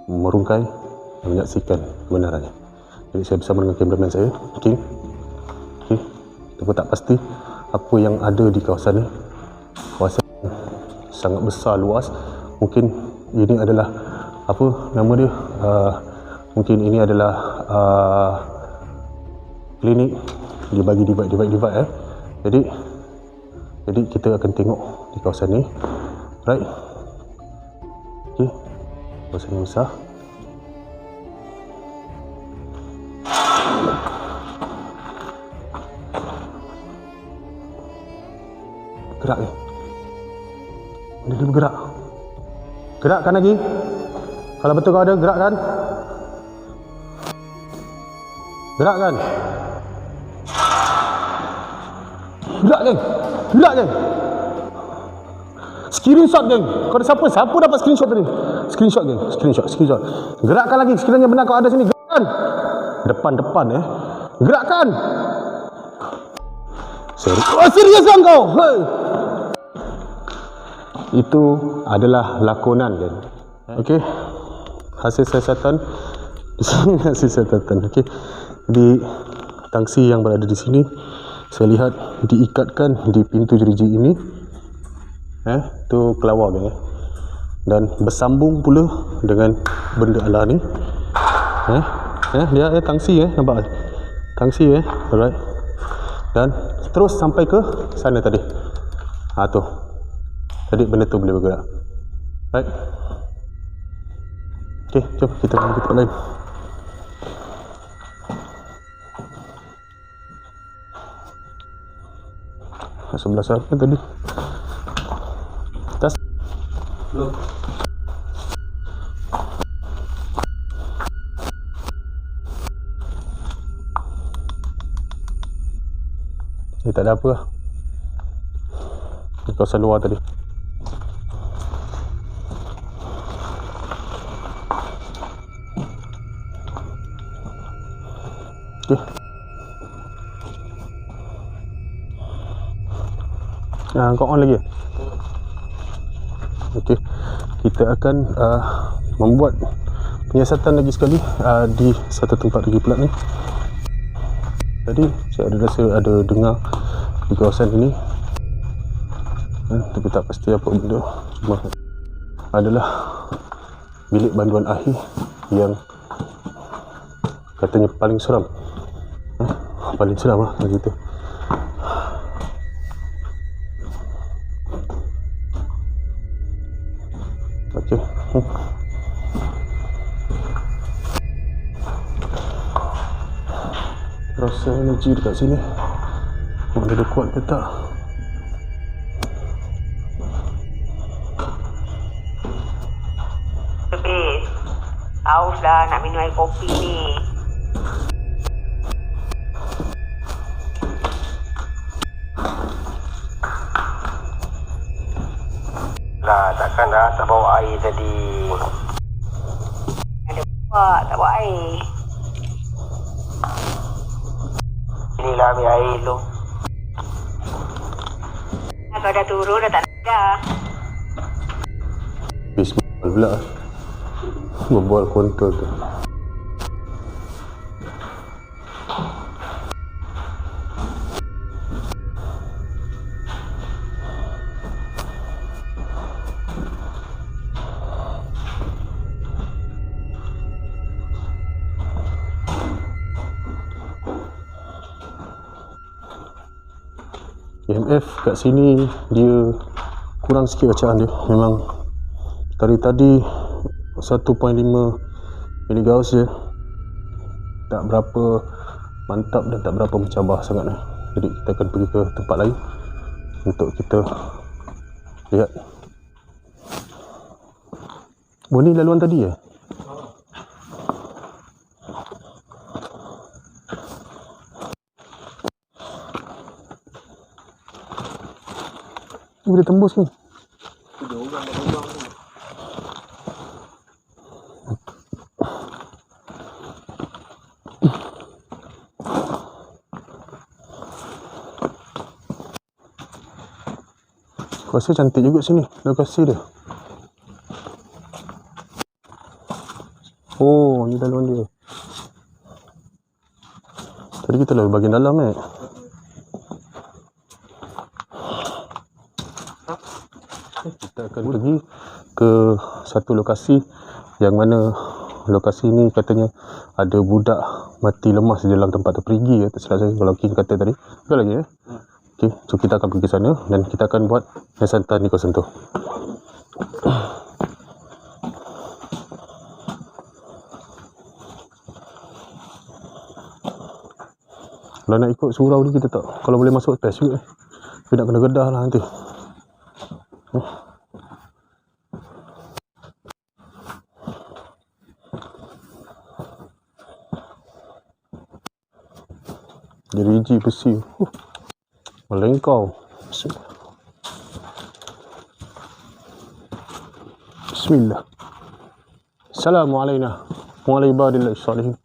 merungkai dan menyaksikan kebenarannya. Jadi saya bersama dengan kameraman saya, King. Okey. Kita pun tak pasti apa yang ada di kawasan ni. Kawasan sangat besar, luas. Mungkin ini adalah apa nama dia? Mungkin ini adalah klinik dibagi divide. Jadi kita akan tengok di kawasan ni. Right? Okey. Kawasan ni besar. Gerak ni. Dia bergerak. Gerakkan lagi. Kalau betul kau ada, gerakkan. Gerakkan. Gerak, geng. Screenshot, geng. Kau ada siapa dapat screenshot tadi? Screenshot, geng. Screenshot. Gerakkan lagi. Sekiranya benar kau ada sini, gerakkan. Depan, Gerakkan. Serius kan kau? Hey. Itu adalah lakonan, kan? Okey. Hasil siasatan. Okey. Di tangsi yang berada di sini, saya lihat diikatkan di pintu jeriji ini. Tu kelawar, kan? Dan bersambung pula dengan benda Allah ni. Dia tangsi, nampak? Tangsi, alright. Dan terus sampai ke sana tadi. Tu. Tadi benda tu boleh bergerak. Right. Okey, jom kita pergi ke tempat lain. Sebelah sana tadi. Tas. Belum. Tak ada apa lah. Di kawasan luar tadi. Okey. Kau on lagi. Okey. Kita akan membuat penyiasatan lagi sekali di satu tempat lagi pula ni. Tadi saya ada rasa ada dengar di kawasan ini, tapi tak pasti apa benda. Cuma adalah bilik banduan akhir yang katanya paling seram. Paling seram lah begitu. Okey. Rasa energi dekat sini. Mana dia kuat ke tak? Habis. Haus lah nak minum air kopi ni. Lah, takkan dah tak bawa air tadi. Ada buat, tak bawa air. Inilah ambil air tu. Kau dah turun, dah tak nak dah. Bismillah pula. Berbual kontrol tu. EMF kat sini dia kurang sikit bacaan dia. Memang tadi 1.5 mGauss je, tak berapa mantap dan tak berapa mencabar sangat lah. Jadi kita akan pergi ke tempat lain untuk kita lihat. Oh, ni laluan tadi ya? Boleh tembus ni. Rasa cantik juga sini lokasi dia. Oh, ni dalam dia. Tadi kita lalu bahagian dalam Kita akan pergi ke satu lokasi yang mana lokasi ni katanya ada budak mati lemas di dalam tempat terperigi tak silap saya kalau King kata tadi. Betul lagi Okey, so kita akan pergi ke sana dan kita akan buat Santan Niko Sentuh. Kalau nak ikut surau ni kita tak, kalau boleh masuk test juga. Tapi nak kena gedah lah nanti. Jeriji besi. Melengkau. Bismillah. Assalamualaikum warahmatullahi wabarakatuh.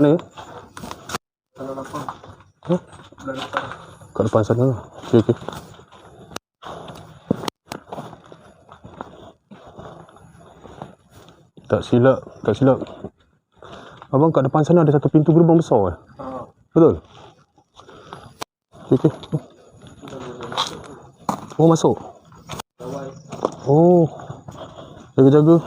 Mana? Kat depan sana. Okey. Tak silap. Abang, kat depan sana ada satu pintu gerbang besar Betul? Okey. Oh, masuk. Oh. Jaga-jaga.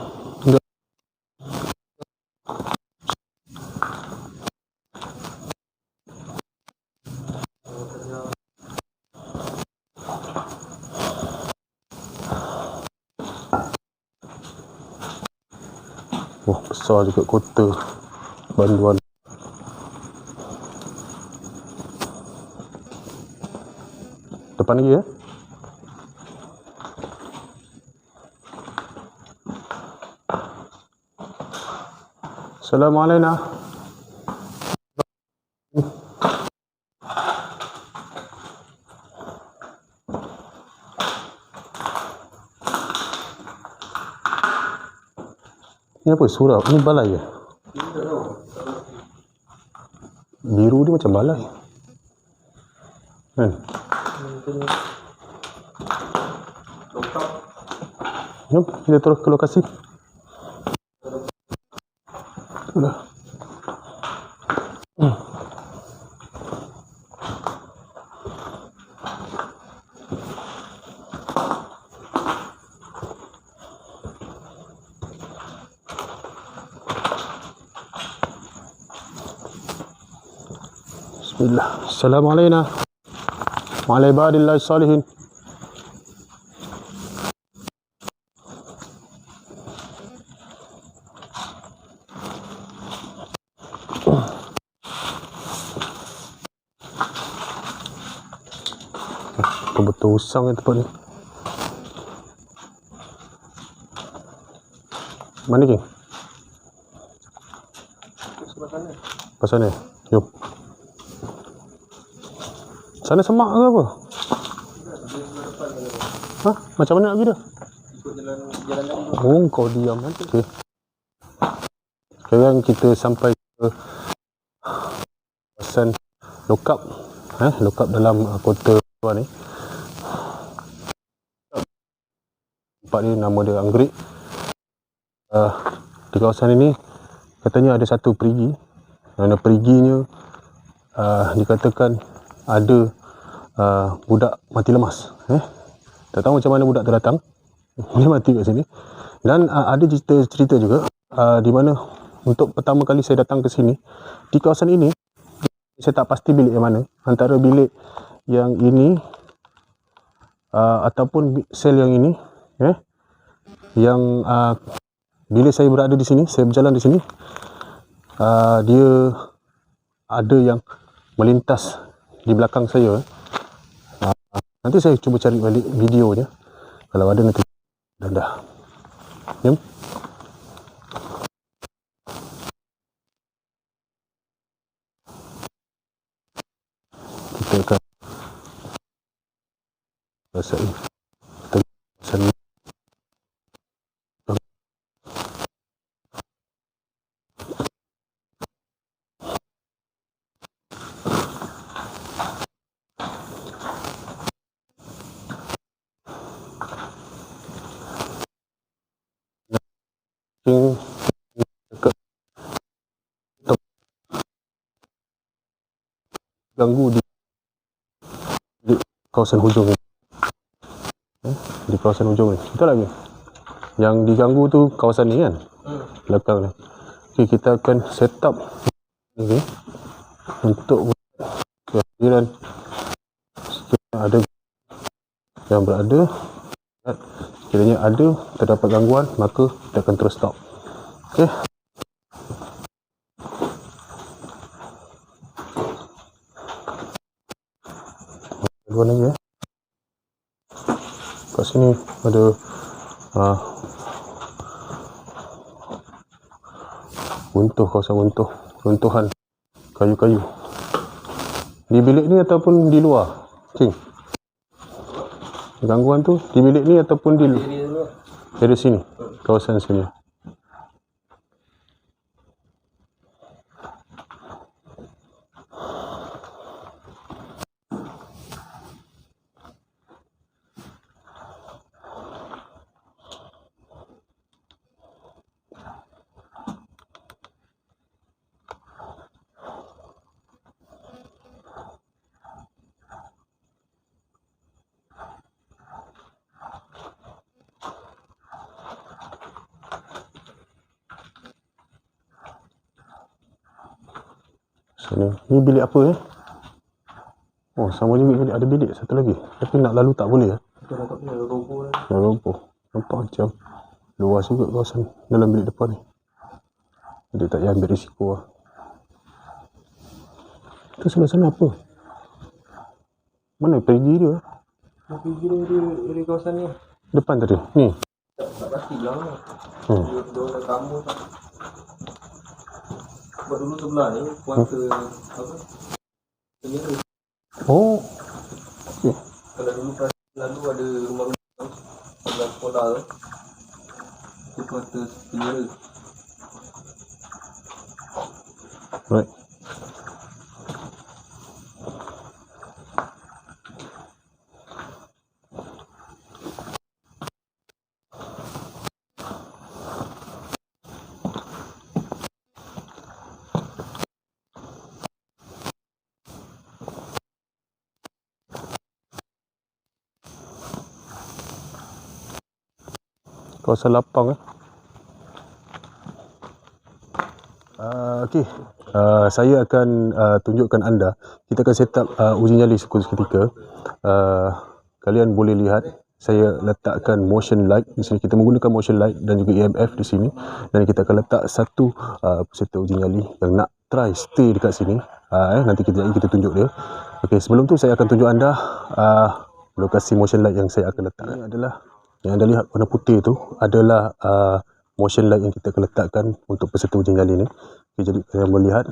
Wah, besar juga kota Banduan. Depan lagi Assalamualaikum. Ni apa? Surau? Ni balai Biru dia macam balai kan? Jom kita terus ke lokasi. Sudah. Bismillah. Assalamualaikum warahmatullahi wabarakatuh. Betul-betul usang yang tempat ni. Mana King? Sebelah sana. Jom. Sana semak ke apa? Macam mana nak pergi dah? Ikut jalan lagi. Oh, kau diam nanti. Okay. Sekarang kita sampai ke kawasan lokap. Lokap dalam kota ni. Tempat ni nama dia Anggerik. Di kawasan ini katanya ada satu perigi. Mana periginya dikatakan ada budak mati lemas. Tak tahu macam mana budak tu datang. Dia mati kat sini. Dan ada cerita juga di mana untuk pertama kali saya datang ke sini, di kawasan ini saya tak pasti bilik yang mana, antara bilik yang ini ataupun sel yang ini, yang bila saya berada di sini, saya berjalan di sini, dia ada yang melintas di belakang saya. Nanti saya cuba cari balik videonya, kalau ada nanti dah. Jom. Kita akan rasai kawasan ini. Ganggu di kawasan hujung ni. Di kawasan hujung ni. Betul lagi. Yang diganggu tu kawasan ni kan? Belakang ni. Okay, kita akan set up ni untuk kehadiran ada yang berada. Sekiranya ada terdapat gangguan, maka kita akan terus stop. Okey. Dua lagi ya. Kat sini ada runtuh, kawasan runtuhan kayu-kayu. Di bilik ni ataupun di luar? Cing. Gangguan tu di bilik ni ataupun di area sini, kawasan sini. Ni bilik apa Oh, sama juga bilik. Ada bilik satu lagi. Tapi nak lalu tak boleh Dah roboh. Nampak macam luas juga kawasan dalam bilik depan ni. Jadi tak payah ambil risiko lah. Tu sebelah sana apa? Mana pergi dia? Pergi dia kawasan ni. Depan tadi. Ni. Tak pasti bilang lah. Dia orang kamu tak. Sebab dulu sebelah ni kuasa apa? Penyera. Oh. Okay. Kalau dulu lalu ada rumah-rumah sebelah sekolah tu. Itu kuasa penyera. Right. Kawasan lapang Okey. Saya akan tunjukkan anda. Kita akan set up uji nyali seketika. Kalian boleh lihat saya letakkan motion light di sini. Kita menggunakan motion light dan juga EMF di sini, dan kita akan letak satu peserta uji nyali yang nak try stay dekat sini. Nanti kita tunjuk dia. Okey, sebelum tu saya akan tunjuk anda lokasi motion light yang saya akan letak. Ini adalah yang anda lihat warna putih tu adalah motion light yang kita akan letakkan untuk peserta uji nyali ni. Okay, jadi kalian boleh lihat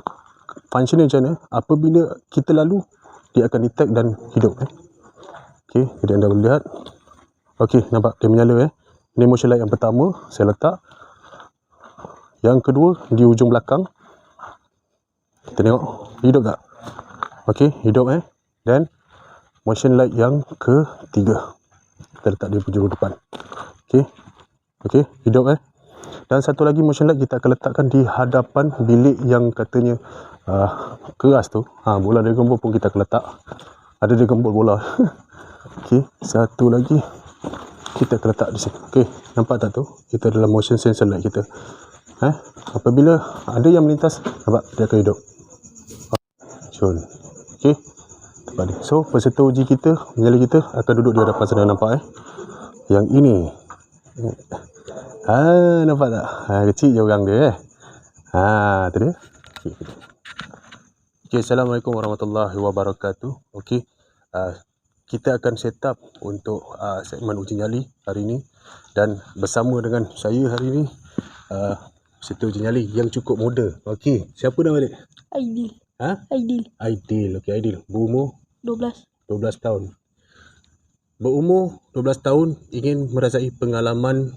functionnya macam mana. Apabila kita lalu, dia akan detect dan hidup. Okay, jadi anda boleh lihat. Okay, nampak dia menyala. Ini motion light yang pertama saya letak. Yang kedua di ujung belakang. Kita tengok hidup tak? Okay, hidup. Dan motion light yang ketiga kita letak di penjuru depan. Okey, hidup. Dan satu lagi motion light kita akan letakkan di hadapan bilik yang katanya keras tu. Bola Dragon Ball pun kita akan letak. Ada Dragon Ball bola. Okey, satu lagi kita akan letak di sini. Okey, nampak tak tu? Itu adalah motion sensor light kita. Apabila ada yang melintas, nampak dia akan hidup. Cun. Okey. Tempat dia. So, peserta uji kita, penyalin kita akan duduk di hadapan sana, nampak Yang ini. Nampak tak? Kecil je orang dia tu dia. Okey, Assalamualaikum warahmatullahi wabarakatuh. Okey. Kita akan set up untuk segmen uji nyali hari ini, dan bersama dengan saya hari ini peserta uji nyali yang cukup muda. Okey, siapa nama dia? Aidil. Aidil. Okey, Aidil. Berumur 12. 12 tahun. Berumur 12 tahun, ingin merasai pengalaman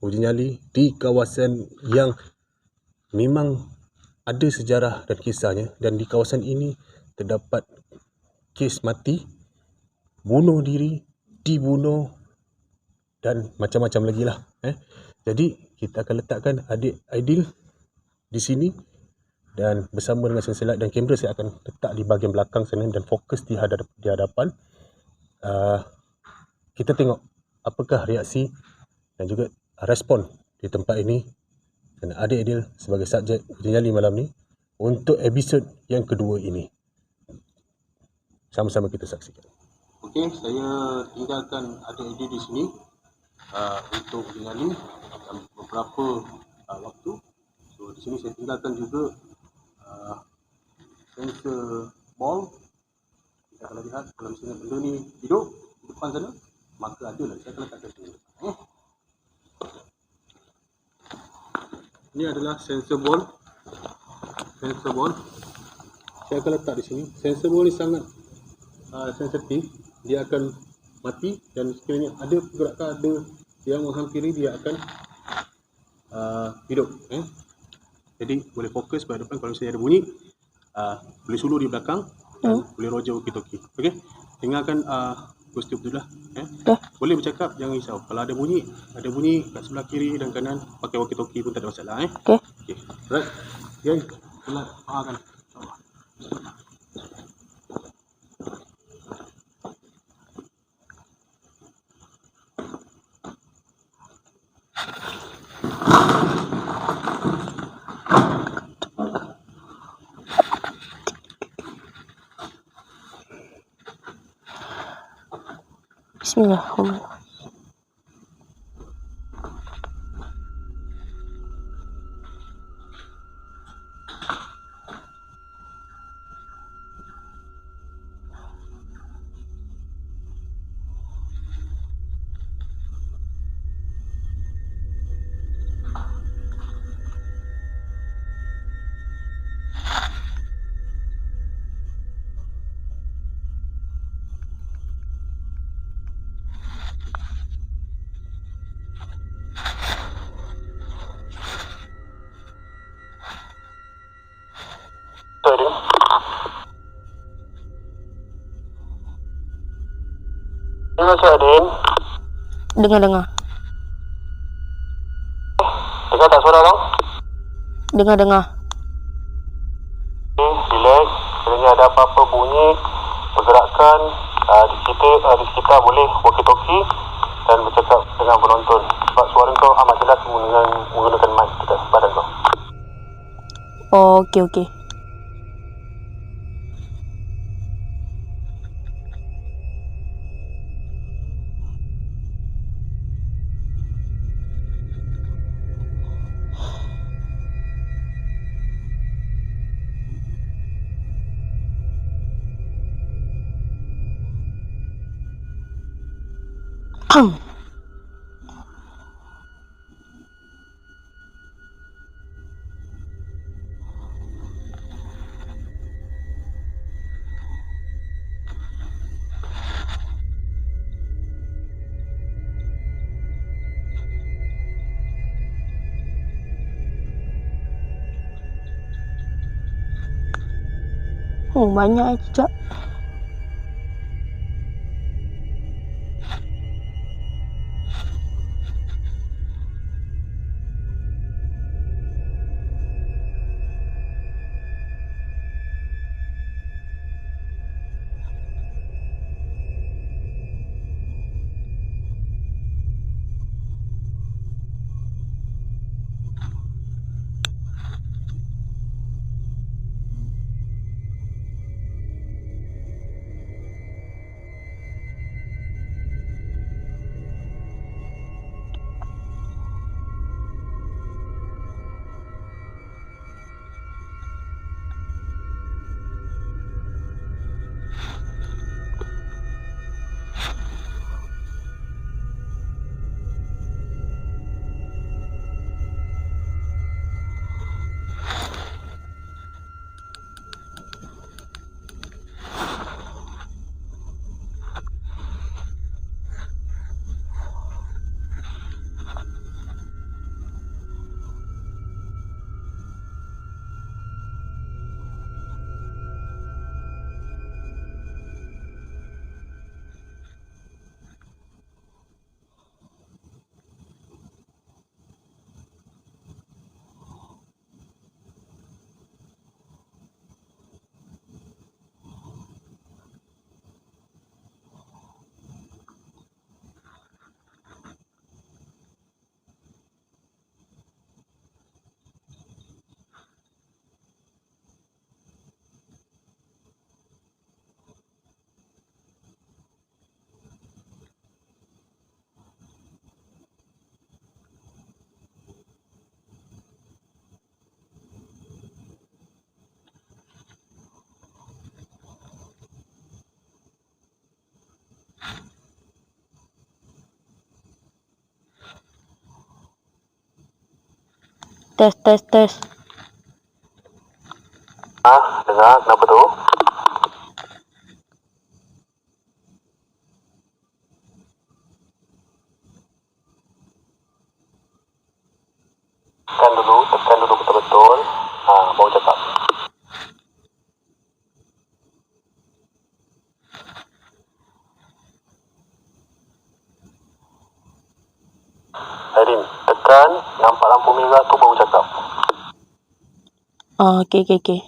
uji nyali di kawasan yang memang ada sejarah dan kisahnya, dan di kawasan ini terdapat kes mati, bunuh diri, dibunuh dan macam-macam lagi lah. Jadi kita akan letakkan adik Aidil di sini, dan bersama dengan sensor light dan kamera saya akan letak di bahagian belakang sana dan fokus di hadapan. Kita tengok apakah reaksi dan juga respon di tempat ini dan adik Aidil sebagai subjek uji nyali malam ni untuk episod yang kedua ini. Sama-sama kita saksikan. Okey, saya tinggalkan adik Aidil di sini untuk uji nyali beberapa waktu. So di sini saya tinggalkan juga sensor ball. Kita akan lihat kalau misalnya benda ni hidup di depan sana, maka adalah saya akan letakkan sini. Ini adalah sensor ball. Saya akan letak di sini. Sensor ball ni sangat sensitif. Dia akan mati, dan sekiranya ada pergerakan, ada yang menghampiri, dia akan hidup. Jadi boleh fokus pada depan. Kalau misalnya ada bunyi, boleh suluh di belakang dan boleh roja walkie-talkie. Okey, tinggalkan kostum tu lah. Boleh bercakap, jangan risau. Kalau ada bunyi kat sebelah kiri dan kanan, pakai walkie-talkie pun tak ada masalah. Okey. Right. Okay. Selamat faham. Bismillahirrahmanirrahim. Terima kasih Adin. Dengar. Dengar tak suara bang? Dengar. Relax. Sekiranya ada apa-apa bunyi, pergerakan di sekitar boleh walkie-talkie dan bercakap dengan penonton. Sebab suara kau amat jelas menggunakan mic dekat badan kau. Oh, okey. Banyak cicak. Tes. Dengar, kenapa tu? Tekan dulu betul-betul. Baru cakap. Airin, tekan, nampak lampu merah tu baru cakap. Okay.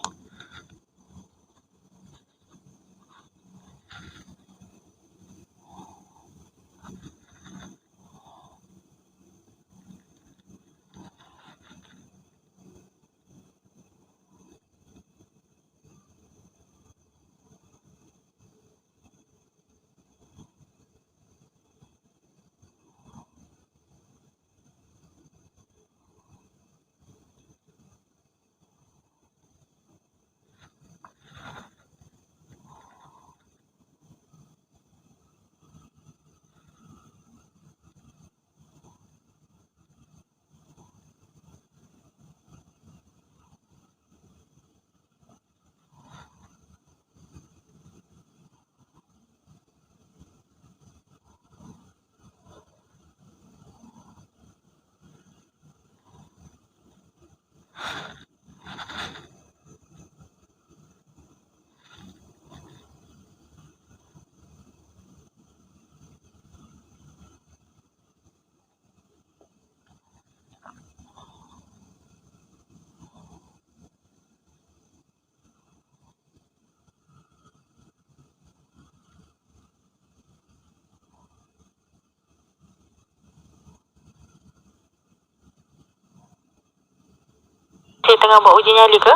Cik tengah buat uji nyali ke?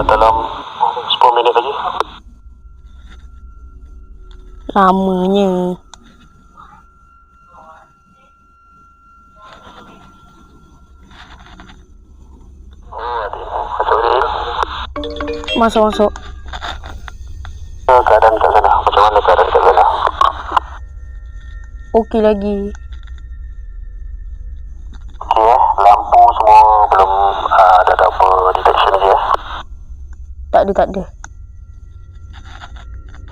Dalam 10 minit lagi. Lamanya. Adik. Masuk Aidil. Masuk. Keadaan kat sana. Macam mana keadaan kat sana? Okey lagi. Okey, lampu semua belum ada apa detection lagi Tak ada.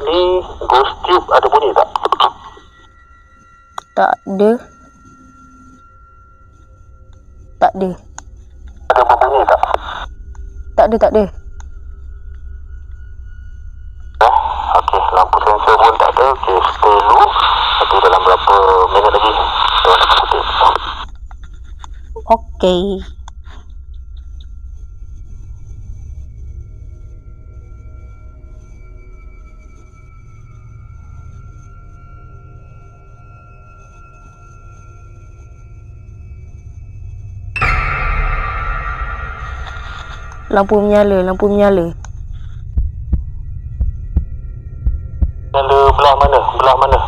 Ni ghost tube ada bunyi tak? Tak ada. Ada berbunyi tak? Tak ada. Okey, lampu sensor pun tak ada. Okey, stay dulu. Nanti dalam berapa minit lagi kita akan kutip. Okey. Lampu menyala. Nyala belah mana?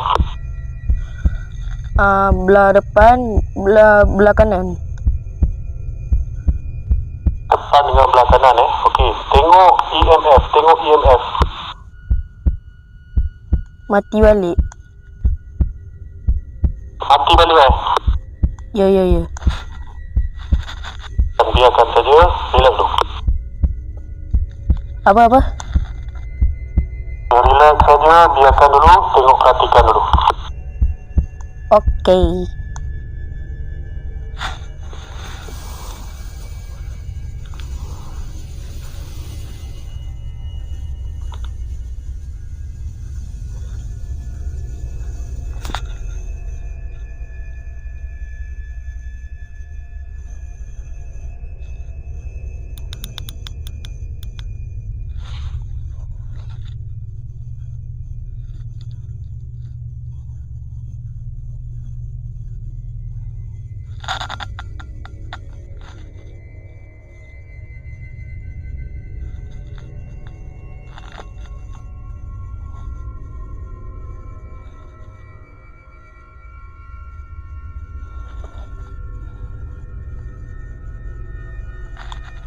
Belah depan, belah kanan. Depan dengan belah kanan Okey, tengok EMF. Mati balik. Mati balik Ya. Dan biarkan saja. Relax dulu. Apa? Relax saja. Biarkan dulu. Tengok, perhatikan dulu. Okey.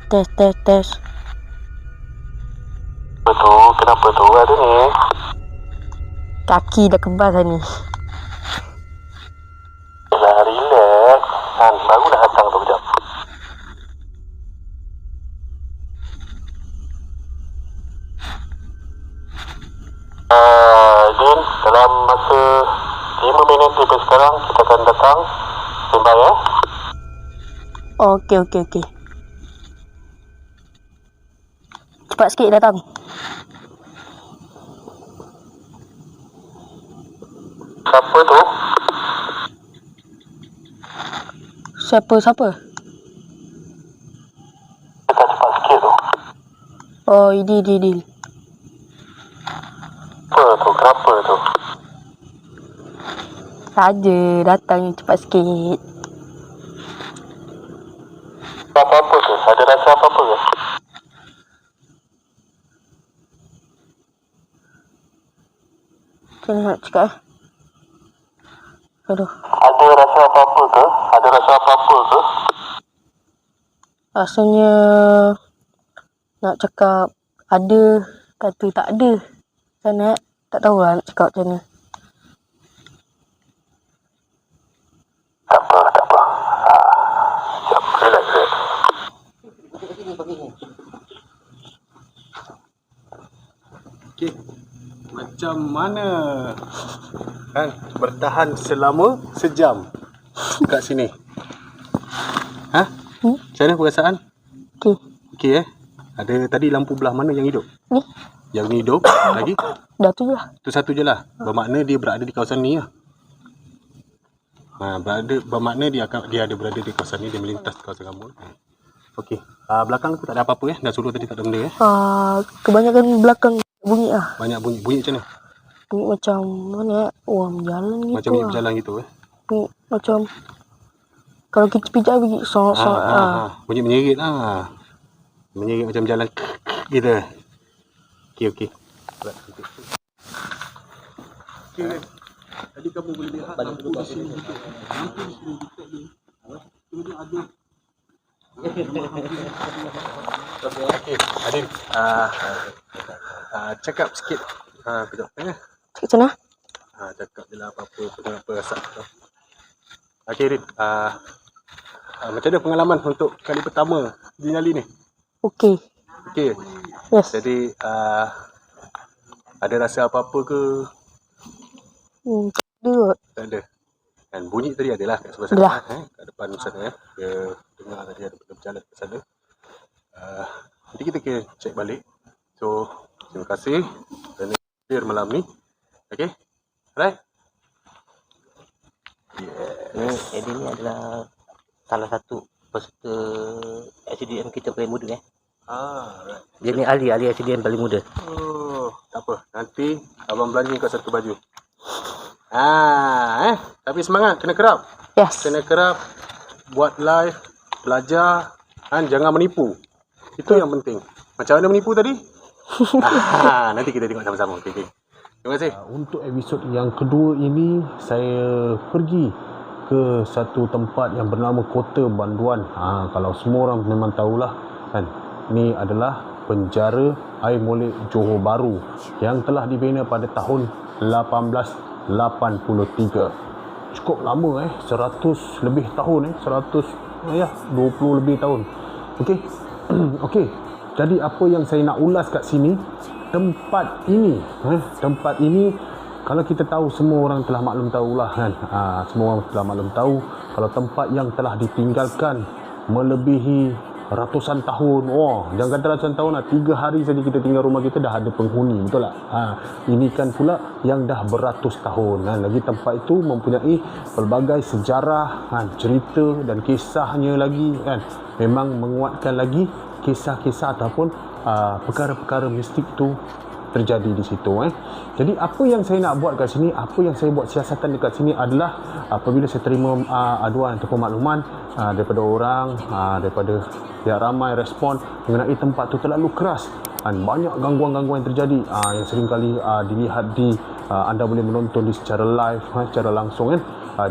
Tes. Betul, kenapa tu? Ada ni. Kaki dah kebas dah ni. Yalah, relax. Baru dah datang tu kejap. Din, dalam masa 5 minit daripada sekarang kita akan datang. Standby ya. Okey. Cepat sikit datang. Siapa tu? Siapa? Kita cepat sikit tu. Oh, ini. Apa tu? Kenapa tu? Saja datang cepat sikit. Apa-apa ke? Ada rasa apa-apa ke? Macam mana nak cakap Aduh. Ada rasa apa-apa ke? Rasanya nak cakap ada, kata tak ada. Macam tak tahulah nak cakap macam mana. Tak apa. Sekejap, relax. Okey. Macam mana? Kan bertahan selama sejam kat sini. Macam mana perasaan? Okey Ada tadi lampu belah mana yang hidup? Ni. Yang ni hidup lagi? Dah tu je lah. Tu satu je lah. Bermakna dia berada di kawasan ni lah. Bermakna dia ada berada di kawasan ni, dia melintas di kawasan kamu. Okey. Belakang tu tak ada apa-apa Dah suruh tadi tak ada benda Kebanyakan belakang bunyi lah. Banyak bunyi. Bunyi macam mana? Bunyi macam mana orang berjalan gitu Macam ni berjalan gitu Bunyi macam kalau kita pijak bunyi bunyi menyerit lah. Menyerit macam jalan gitu. Okey. Tadi kamu boleh lihat lampu di sini juga. Lampu di sini juga ni. Kemudian ada. Okey, Adin. Cakap sikit. Kejap. Cakap macam mana? Cakap je lah apa rasa tu. Okey, Adin. Macam mana pengalaman untuk kali pertama di Nyali ni? Okey. Yes. Jadi, ada rasa apa-apa ke? Tak ada. Dan bunyi tadi adalah kat sebelah sana, kat depan sana Dia dengar tadi ada benda berjalan ke sana. Nanti kita kena check balik. So, terima kasih kerana hadir malam ni. Okay? Alright? Eddie ni adalah salah satu peserta SDM kita paling muda Right. Dia ni ahli SDM paling muda. Tak apa. Nanti abang belanja kau satu baju. Tapi semangat, kena kerap. Yes. Kena kerap, buat live, belajar, jangan menipu. Itu yang penting. Macam mana menipu tadi? Nanti kita tengok sama-sama. Okay. Terima kasih. Untuk episod yang kedua ini, saya pergi ke satu tempat yang bernama Kota Banduan. Kalau semua orang memang tahulah kan, ni adalah penjara Air Molek Johor Bahru yang telah dibina pada tahun 1883. Cukup lama 100 lebih tahun 20 lebih tahun. Okey. Okey. Jadi apa yang saya nak ulas kat sini, tempat ini kalau kita tahu, semua orang telah maklum tahulah kan. Semua orang telah maklum tahu kalau tempat yang telah ditinggalkan melebihi ratusan tahun. Jangan kata ratusan tahun lah, 3 hari saja kita tinggal rumah kita dah ada penghuni, betul tak? Ini kan pula yang dah beratus tahun. Lagi tempat itu mempunyai pelbagai sejarah, cerita dan kisahnya lagi kan. Memang menguatkan lagi kisah-kisah ataupun perkara-perkara mistik tu terjadi di situ. Jadi apa yang saya nak buat kat sini, apa yang saya buat siasatan dekat sini adalah apabila saya terima aduan ataupun makluman daripada orang, daripada pihak ramai respon mengenai tempat tu terlalu keras dan banyak gangguan-gangguan yang terjadi yang sering kali dilihat di anda boleh menonton di secara live, secara langsung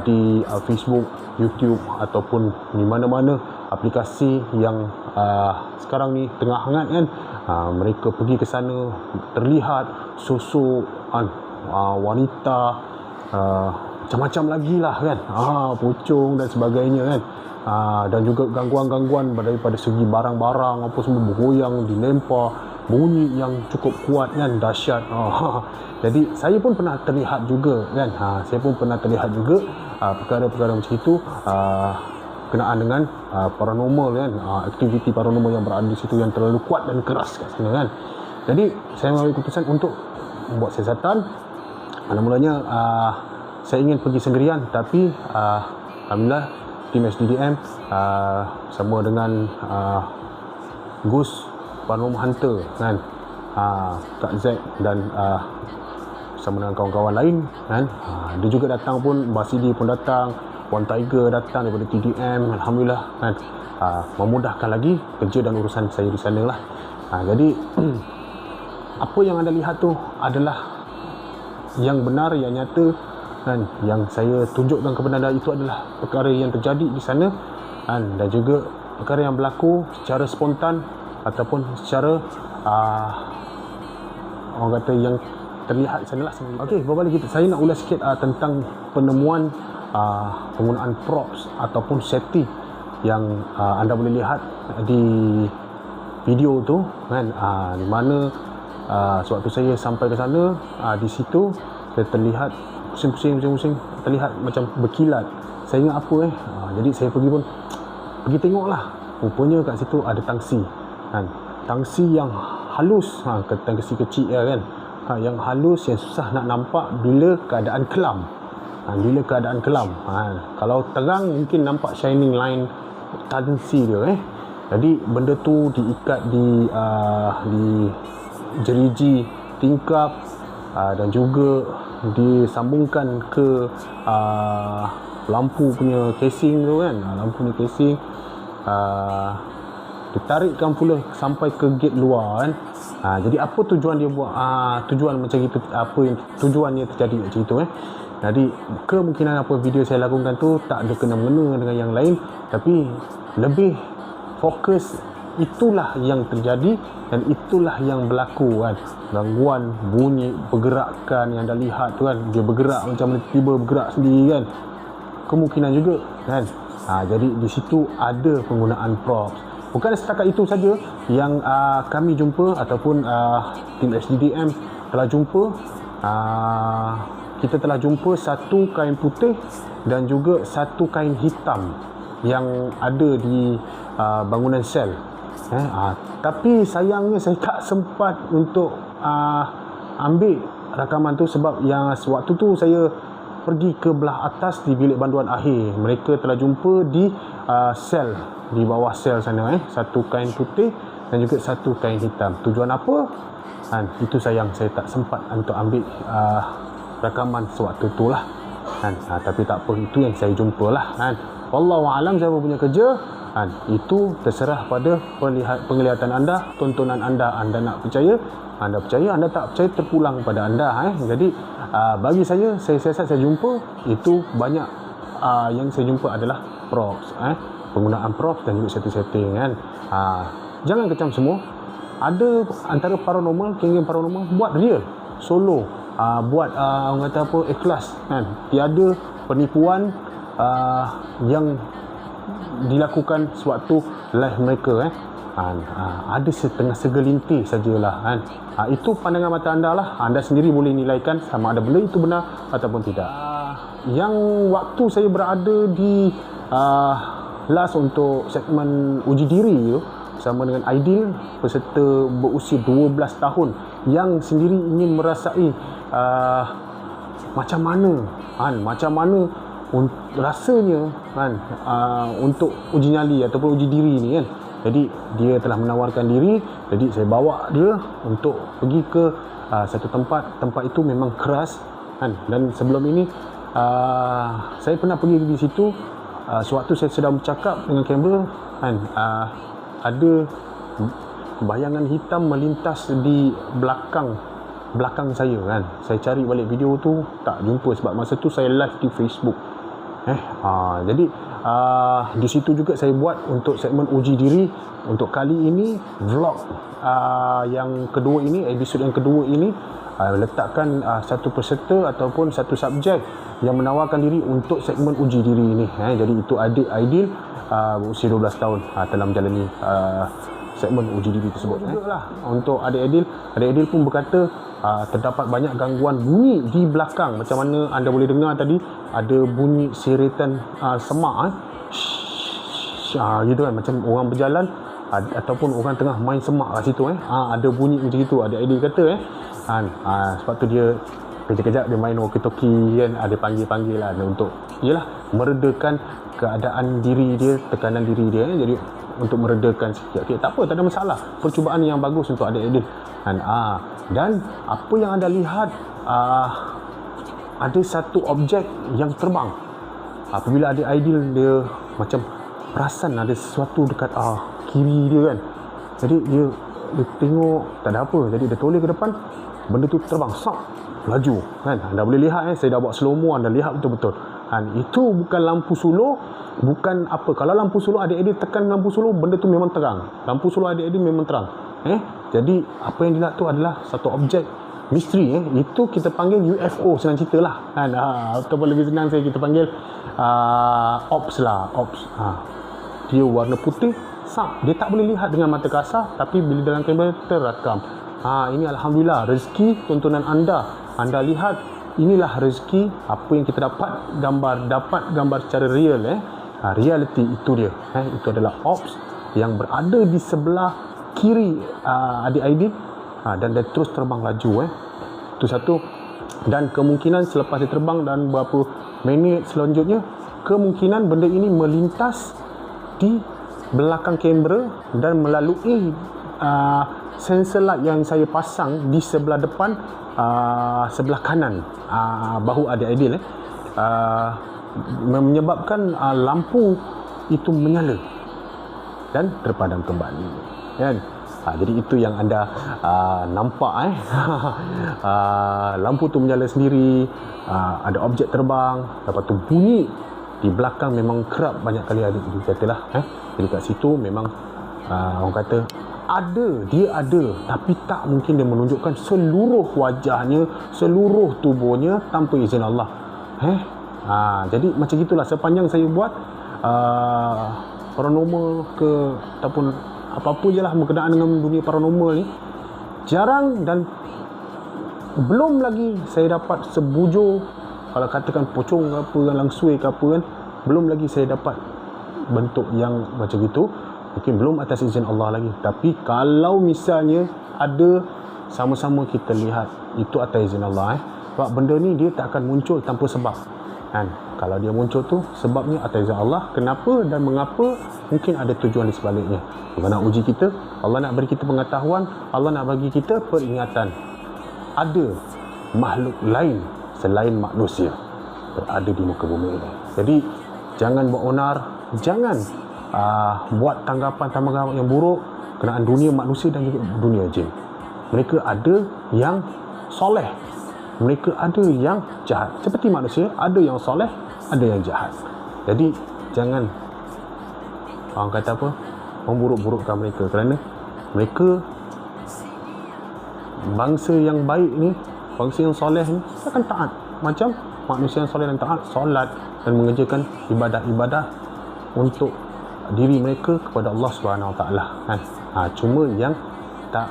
di Facebook, YouTube ataupun di mana-mana aplikasi yang sekarang ni tengah hangat kan. Mereka pergi ke sana, terlihat sosok wanita macam-macam lagi lah kan, pocong dan sebagainya kan. Dan juga gangguan-gangguan daripada segi barang-barang apa semua bergoyang, dilempar, bunyi yang cukup kuat kan, dahsyat. Jadi saya pun pernah terlihat juga kan, saya pun pernah terlihat juga perkara-perkara macam itu kenaan dengan paranormal kan, aktiviti paranormal yang berada di situ yang terlalu kuat dan keras kat sana kan. Jadi saya mengambil keputusan untuk membuat siasatan. Mula-mulanya saya ingin pergi sendirian, tapi alhamdulillah tim SDDM sama dengan Gus Paranormal Hunter kan, Kak Z dan sama dengan kawan-kawan lain kan. Dia juga datang pun, Basidi pun datang, Puan Tiger datang daripada TDM, alhamdulillah kan. Memudahkan lagi kerja dan urusan saya di sana lah. Jadi apa yang anda lihat tu adalah yang benar, yang nyata kan. Yang saya tunjukkan kepada anda itu adalah perkara yang terjadi di sana kan, dan juga perkara yang berlaku secara spontan ataupun secara orang kata yang terlihat di sana lah. Okey, berbalik kita, saya nak ulas sikit tentang penemuan penggunaan props ataupun setting yang anda boleh lihat di video tu kan. Di mana sewaktu saya sampai ke sana, di situ saya terlihat pusing-pusing, terlihat macam berkilat. Saya ingat apa jadi saya pergi tengok lah. Rupanya kat situ ada tangsi kan, tangsi yang halus, tangsi kecil ya kan, yang halus, yang susah nak nampak bila keadaan kelam. Kalau terang mungkin nampak shining line tangsi dia Jadi benda tu diikat di jeriji tingkap dan juga disambungkan ke lampu punya casing tu kan, lampu punya casing, ditarikkan pula sampai ke gate luar kan. Jadi apa tujuan dia buat, tujuan macam itu, apa yang tujuannya terjadi macam itu Jadi kemungkinan apa video saya lakukan tu tak ada kena-mengena dengan yang lain, tapi lebih fokus itulah yang terjadi dan itulah yang berlaku kan. Gangguan, bunyi, pergerakan yang anda lihat tu kan, dia bergerak macam tiba-tiba bergerak sendiri kan, kemungkinan juga kan. Jadi di situ ada penggunaan props. Bukan setakat itu saja yang kami jumpa ataupun tim SDDM telah jumpa. Kita telah jumpa satu kain putih dan juga satu kain hitam yang ada di bangunan sel. Tapi sayangnya saya tak sempat untuk ambil rakaman tu, sebab yang waktu tu saya pergi ke belah atas di bilik banduan akhir. Mereka telah jumpa di sel, di bawah sel sana satu kain putih dan juga satu kain hitam. Tujuan apa? Itu sayang saya tak sempat untuk ambil rakaman sewaktu tu lah tapi tak apa, itu yang saya jumpa lah Wallahualam, saya punya kerja itu terserah pada penglihatan anda, tontonan anda. Anda nak percaya, anda percaya, anda tak percaya, terpulang pada anda Jadi bagi saya siasat saya jumpa itu banyak yang saya jumpa adalah props, penggunaan props dan juga setting kan. Jangan kecam semua. Ada antara paranormal, geng paranormal buat real, solo, buat orang kata apa, ikhlas kan. Tiada penipuan yang dilakukan sewaktu live mereka ada setengah segelintir sajalah itu pandangan mata anda lah. Anda sendiri boleh nilaikan sama ada benda itu benar ataupun tidak. Yang waktu saya berada di last untuk segmen uji diri tu bersama dengan Aidil, peserta berusia 12 tahun yang sendiri ingin merasai macam mana rasanya untuk uji nyali ataupun uji diri ni kan. Jadi dia telah menawarkan diri, jadi saya bawa dia untuk pergi ke satu tempat itu memang keras dan sebelum ini saya pernah pergi di situ. Sewaktu saya sedang bercakap dengan kamera ada bayangan hitam melintas di belakang saya kan. Saya cari balik video tu tak jumpa, sebab masa tu saya live di Facebook Jadi di situ juga saya buat untuk segmen uji diri. Untuk kali ini vlog yang kedua ini, episod yang kedua ini, letakkan satu peserta ataupun satu subjek yang menawarkan diri untuk segmen uji diri ini. Jadi itu adik Aidil berusia 12 tahun telah menjalani segmen uji diri tersebut. Untuk adik Aidil pun berkata terdapat banyak gangguan bunyi di belakang. Macam mana anda boleh dengar tadi, ada bunyi seretan semak gitu kan, macam orang berjalan ataupun orang tengah main semak kat situ ada bunyi macam itu adik Aidil kata sebab tu dia kejap-kejap dia main walkie-talkie kan, ada panggil-panggil lah untuk meredakan keadaan diri dia, tekanan diri dia jadi untuk meredakan sikit. Tak apa, tak ada masalah. Percubaan yang bagus untuk adik Aidil. Dan apa yang anda lihat, ada satu objek yang terbang. Apabila adik Aidil dia macam perasan ada sesuatu dekat kiri dia kan. Jadi dia tengok tak ada apa. Jadi dia toleh ke depan, benda tu terbang, laju kan. Anda boleh lihat saya dah buat slow mo, anda lihat betul-betul. Itu bukan lampu suluh, bukan apa. Kalau lampu suluh adik-adik tekan lampu suluh, benda tu memang terang. Lampu suluh adik-adik memang terang. Jadi apa yang dilihat tu adalah satu objek misteri. Itu kita panggil UFO, senang cerita lah kan. Ataupun lebih senang kita panggil ops. Dia warna putih, dia tak boleh lihat dengan mata kasar, tapi bila dalam kamera terakam. Ini alhamdulillah rezeki tontonan anda lihat. Inilah rezeki apa yang kita dapat gambar secara real. Reality itu dia. Itu adalah ops yang berada di sebelah kiri adik Aidil dan dia terus terbang laju. Itu satu. Dan kemungkinan selepas dia terbang dan beberapa minit selanjutnya, kemungkinan benda ini melintas di belakang kamera dan melalui sensor light yang saya pasang di sebelah depan, sebelah kanan bahu adik Aidil menyebabkan lampu itu menyala dan terpadam kembali kan. Jadi itu yang anda nampak lampu tu menyala sendiri, ada objek terbang, lepas tu bunyi di belakang memang kerap banyak kali adik katalah jadi kat situ memang orang kata dia ada tapi tak mungkin dia menunjukkan seluruh wajahnya, seluruh tubuhnya tanpa izin Allah. Jadi macam gitulah sepanjang saya buat paranormal ataupun apa-apa je lah berkenaan dengan dunia paranormal ni, jarang dan belum lagi saya dapat sebujur, kalau katakan pocong ke apa, langsui ke apa kan, belum lagi saya dapat bentuk yang macam itu. Mungkin belum atas izin Allah lagi. Tapi kalau misalnya ada, sama-sama kita lihat itu atas izin Allah. Sebab benda ni dia tak akan muncul tanpa sebab kan. Kalau dia muncul tu sebabnya atas izin Allah. Kenapa dan mengapa, mungkin ada tujuan di sebaliknya. Allah nak uji kita, Allah nak beri kita pengetahuan, Allah nak bagi kita peringatan. Ada makhluk lain selain manusia berada di muka bumi ini. Jadi jangan buat onar, jangan buat tanggapan yang buruk kenaan dunia manusia dan juga dunia jin. Mereka ada yang soleh, mereka ada yang jahat. Seperti manusia, ada yang soleh, ada yang jahat. Jadi jangan orang kata apa, memburuk-burukkan mereka, kerana mereka bangsa yang baik ni, bangsa yang soleh ni akan taat macam manusia yang soleh dan taat, solat dan mengerjakan ibadah-ibadah untuk diri mereka kepada Allah Subhanahu Wa Taala kan. Cuma yang tak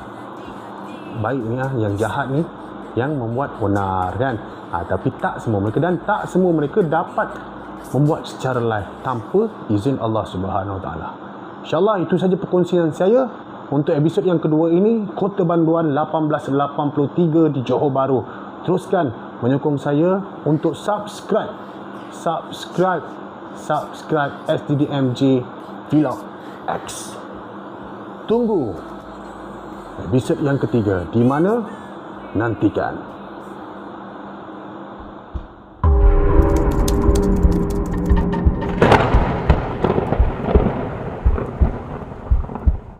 baik ni, yang jahat ni, yang membuat onar kan. Tapi tak semua mereka, dan tak semua mereka dapat membuat secara live tanpa izin Allah Subhanahu Wa Taala. InsyaAllah itu saja perkongsian saya untuk episod yang kedua ini, Kota Banduan 1883 di Johor Bahru. Teruskan menyokong saya untuk subscribe SDDMJ Vlog X. Tunggu episod yang ketiga, di mana nantikan.